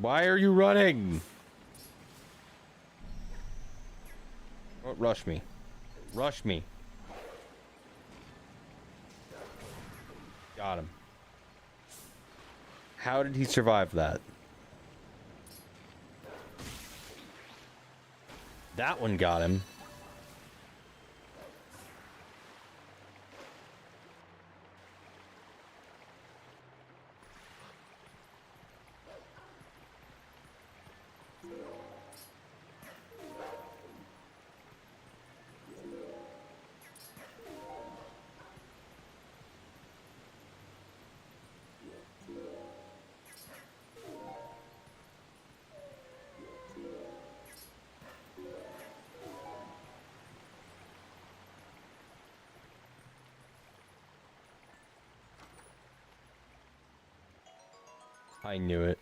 Why are you running? Oh, rush me. Rush me. Got him. How did he survive that? That one got him. I knew it.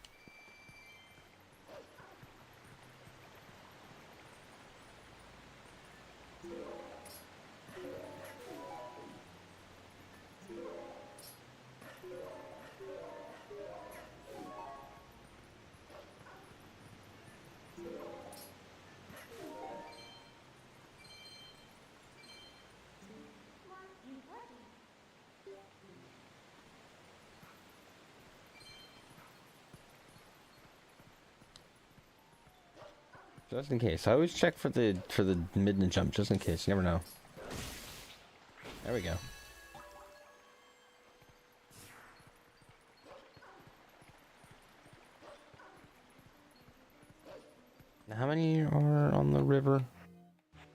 Just in case. I always check for the mid and jump, just in case. You never know. There we go. Now, how many are on the river?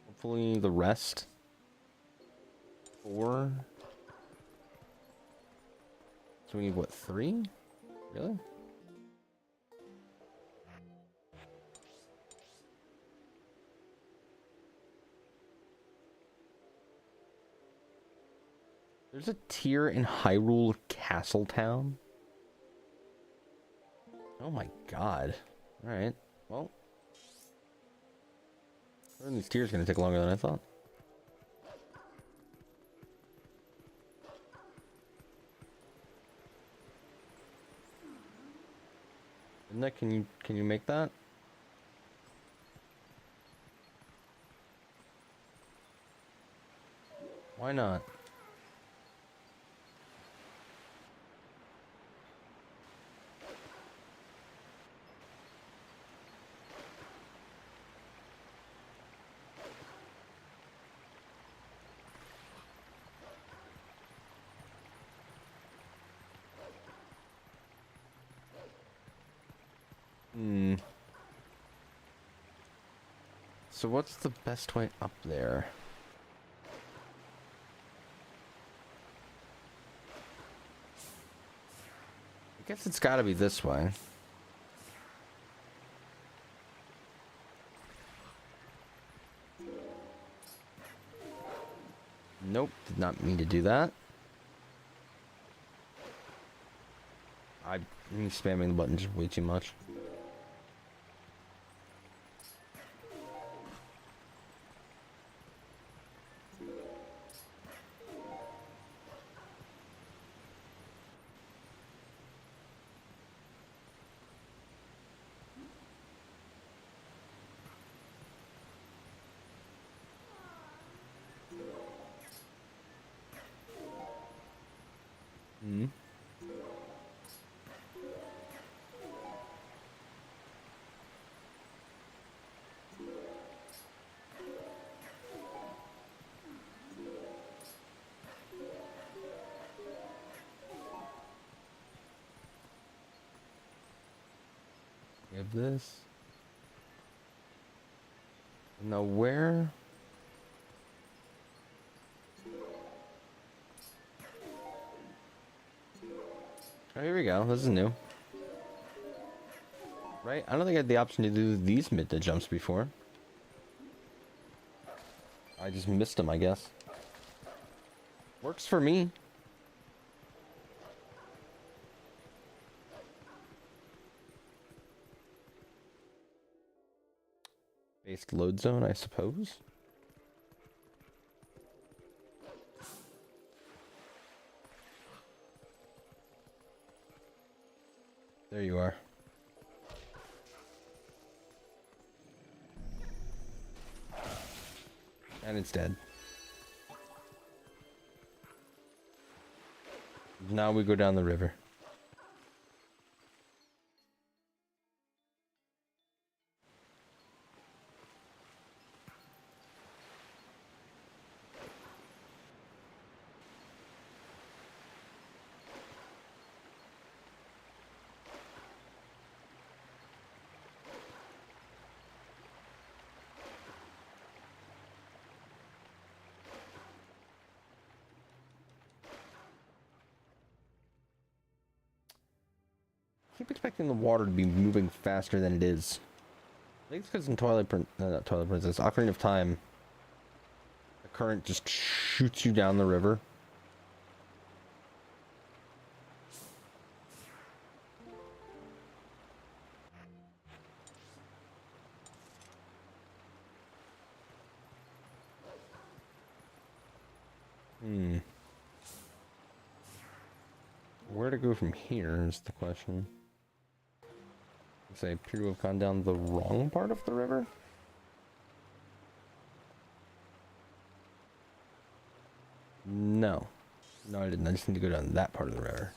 Hopefully the rest. 4. So we need what, 3? Really? There's a tier in Hyrule Castletown. Oh my god. Alright, well. These tiers gonna take longer than I thought. Nick, can you make that? Why not? So what's the best way up there? I guess it's gotta be this way. Nope, did not mean to do that. I'm spamming the button just way too much. Give this. Now where? Oh, here we go. This is new. Right? I don't think I had the option to do these mid-to jumps before. I just missed them, I guess. Works for me. Based load zone, I suppose. There you are. And it's dead. Now we go down the river. Keep expecting the water to be moving faster than it is. I think it's because in not Twilight Princess, Ocarina of Time, the current just shoots you down the river. Hmm. Where to go from here is the question. I appear to have gone down the wrong part of the river? No. No, I didn't. I just need to go down that part of the river.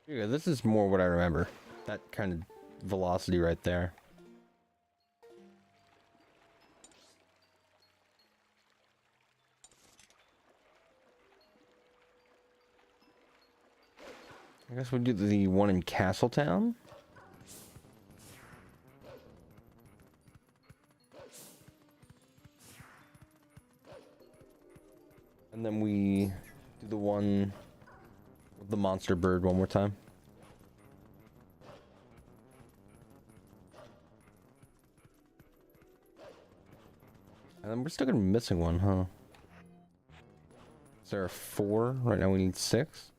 Yeah, this is more what I remember. That kind of velocity right there. I guess we'll do the one in Castletown. And then we do the one with the monster bird one more time. And then we're still gonna be missing one, huh? Is there a 4? Right now we need 6.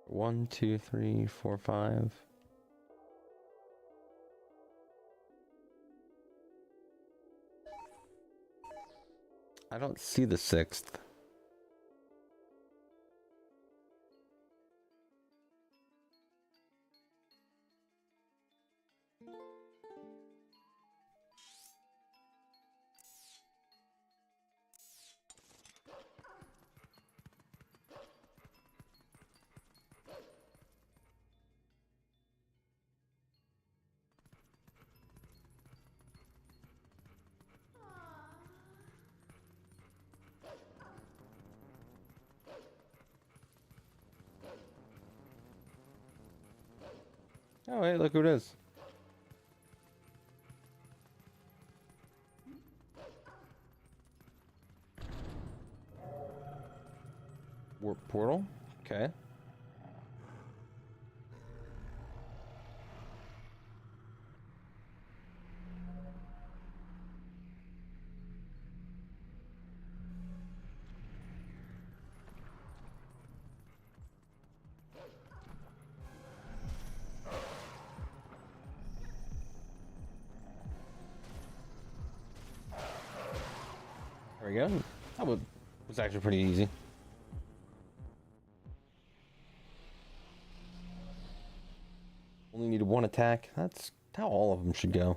One, 2, 3, 4, 5. I don't see the 6th. Oh, hey, look who it is. Warp portal? Okay. There we go. That was actually pretty easy. Only needed one attack. That's how all of them should go.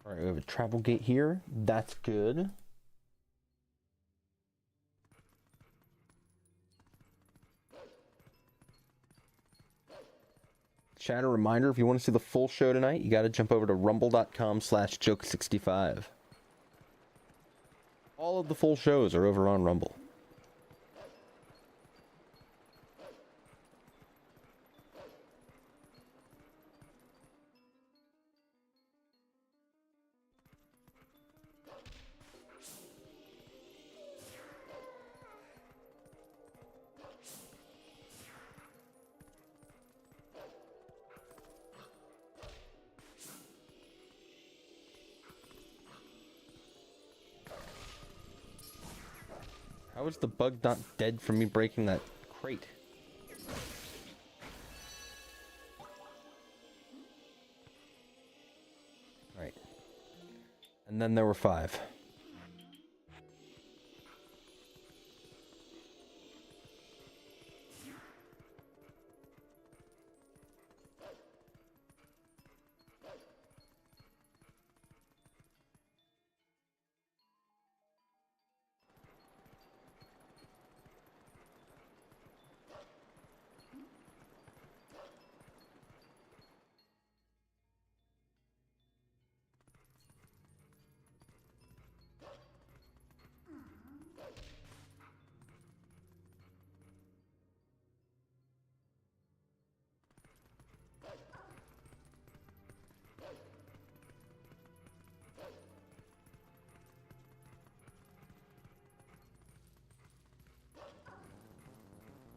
Alright, we have a travel gate here. That's good. Chat, a reminder, if you want to see the full show tonight, you gotta jump over to rumble.com/joke65. All of the full shows are over on Rumble. How is the bug not dead from me breaking that crate? Right. And then there were 5.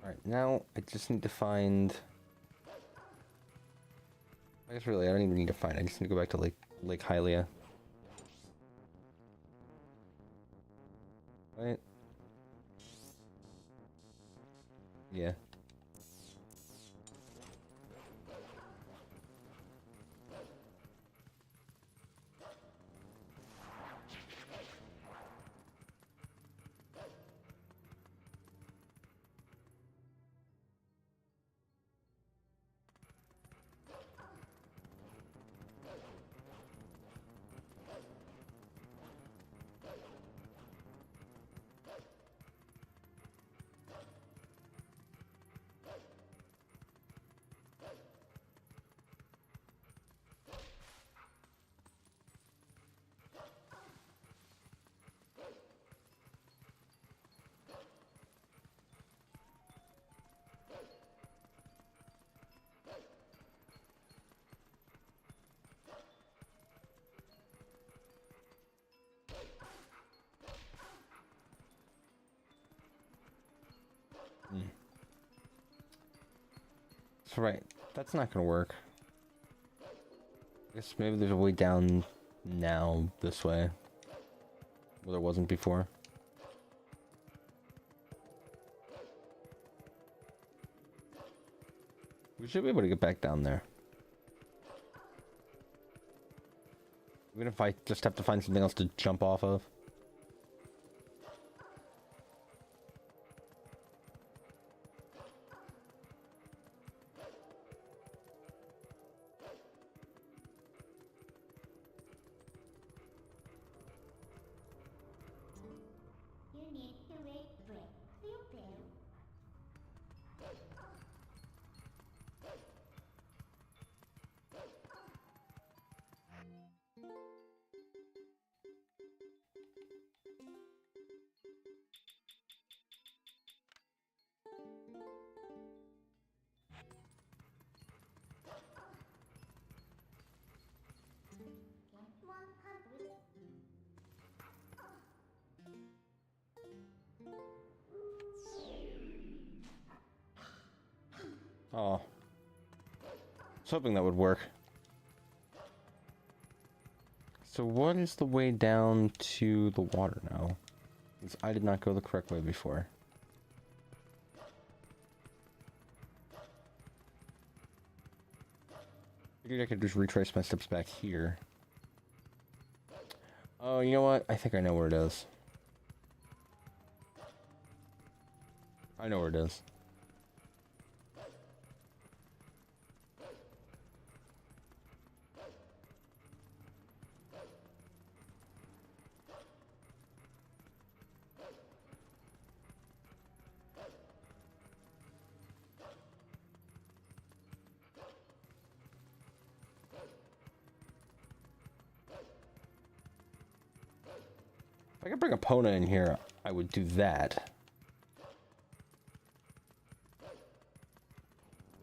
Alright, now I just need to find... I guess really, I don't even need to find. I just need to go back to Lake Hylia. Right? Yeah. That's right. That's not gonna work. I guess maybe there's a way down now this way. Well, there wasn't before. We should be able to get back down there. Even if I just have to find something else to jump off of. Oh. I was hoping that would work. So what is the way down to the water now? Because I did not go the correct way before. Figured I could just retrace my steps back here. Oh, you know what? I think I know where it is. I know where it is. If I could bring a Pona in here, I would do that.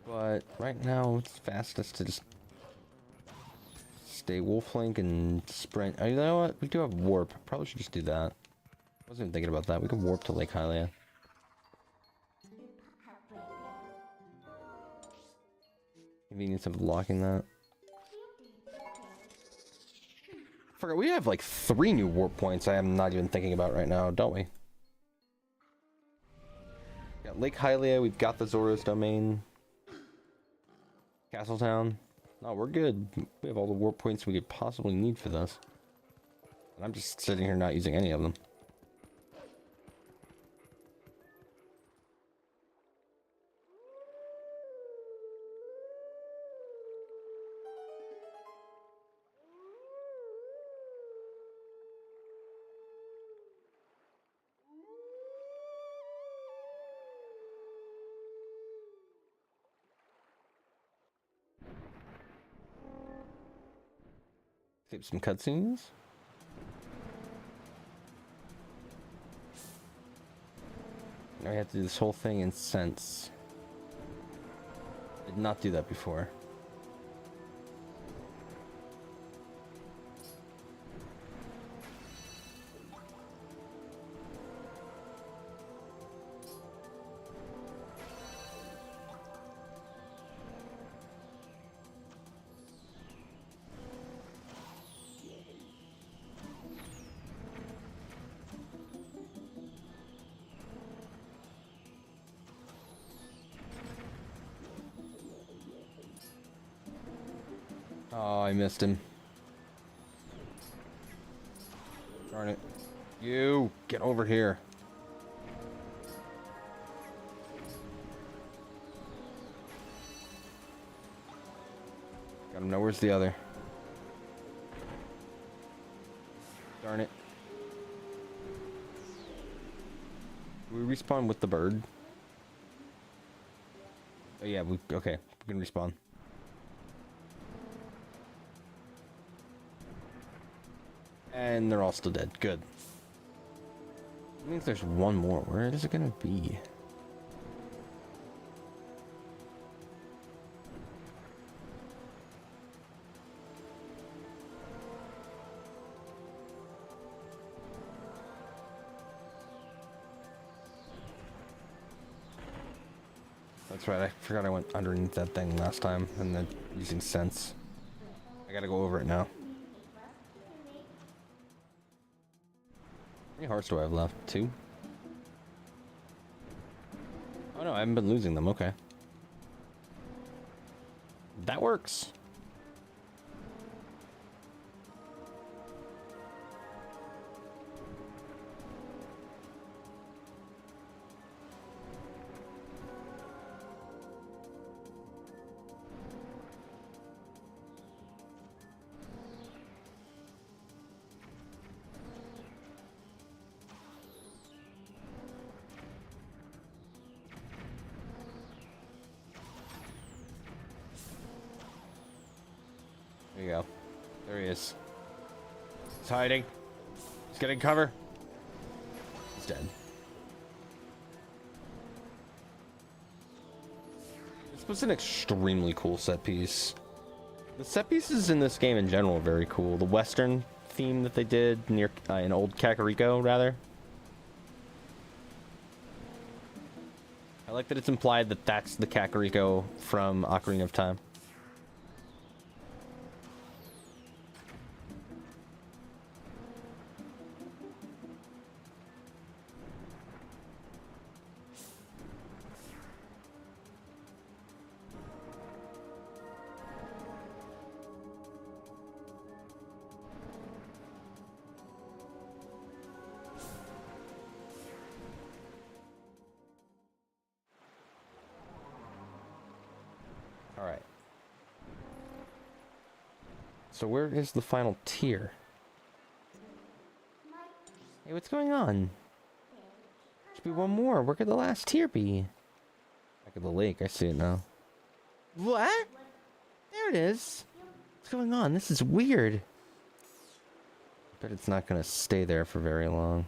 But right now, it's fastest to just stay Wolflink and sprint. Oh, you know what? We do have warp. Probably should just do that. I wasn't even thinking about that. We can warp to Lake Hylia. Convenience of locking that. Forgot we have like 3 new warp points I am not even thinking about right now, don't we? Got Lake Hylia, we've got the Zora's domain. Castletown. No, we're good. We have all the warp points we could possibly need for this. And I'm just sitting here not using any of them. Save some cutscenes. Now we have to do this whole thing in Sense. Did not do that before. Oh, I missed him. Darn it. You, get over here. Got him. Now where's the other? Darn it. Do we respawn with the bird? Oh yeah, okay, we can respawn. And they're all still dead. Good. That means there's one more. Where is it gonna be? That's right, I forgot I went underneath that thing last time and then using sense. I gotta go over it now. How many hearts do I have left? 2? Oh no, I haven't been losing them, okay. That works. There you go. There he is. He's hiding. He's getting cover. He's dead. This was an extremely cool set piece. The set pieces in this game in general are very cool. The Western theme that they did near in old Kakariko, rather. I like that it's implied that that's the Kakariko from Ocarina of Time. Alright. So where is the final tier? Hey, what's going on? Should be one more. Where could the last tier be? Back at the lake, I see it now. What? There it is. What's going on? This is weird. I bet it's not gonna stay there for very long.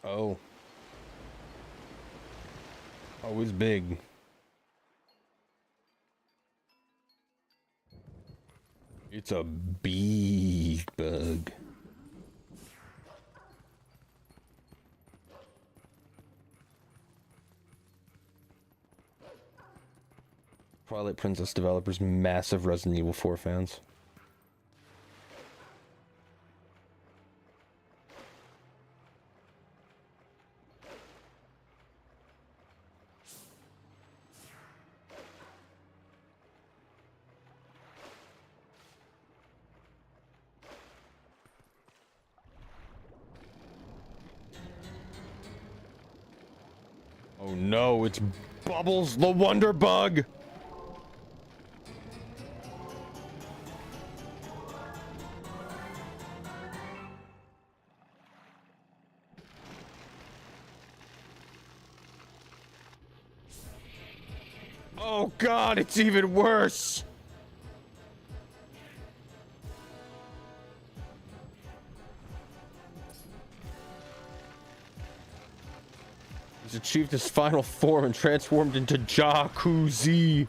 Oh. Oh, it's big. It's a big bug. Twilight Princess developers, massive Resident Evil 4 fans. Oh no, it's Bubbles the Wonder Bug! Oh god, it's even worse! He's achieved his final form and transformed into Jacuzzi.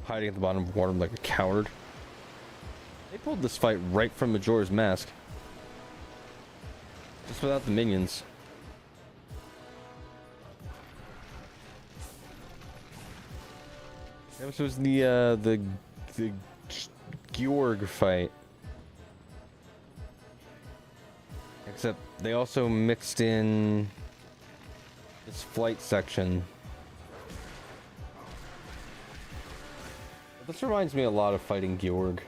hiding at the bottom of water like a coward. They pulled this fight right from Majora's Mask. Just without the minions. This was the Georg fight. Except they also mixed in this flight section. This reminds me a lot of fighting Georg.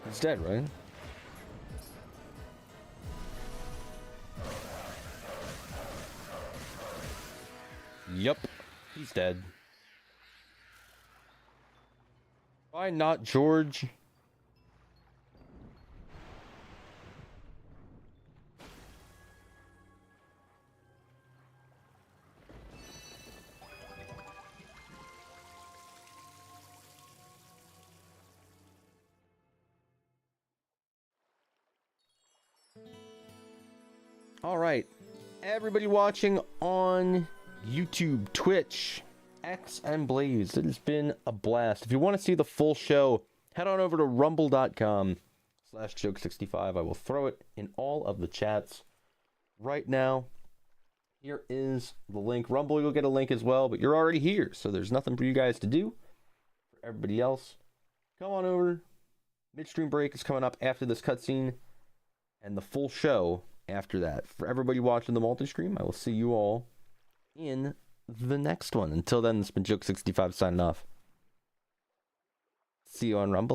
He's dead, right? Yup, he's dead. Why not George? All right, everybody watching on YouTube, Twitch, X, and Blaze, it has been a blast. If you want to see the full show, head on over to rumble.com/joke65. I will throw it in all of the chats right now. Here is the link. Rumble, you'll get a link as well, but you're already here, so there's nothing for you guys to do. For everybody else, come on over. Midstream break is coming up after this cutscene, and the full show after that. For everybody watching the multi-stream, I will see you all in the next one. Until then, it's been Joke65 signing off. See you on Rumble.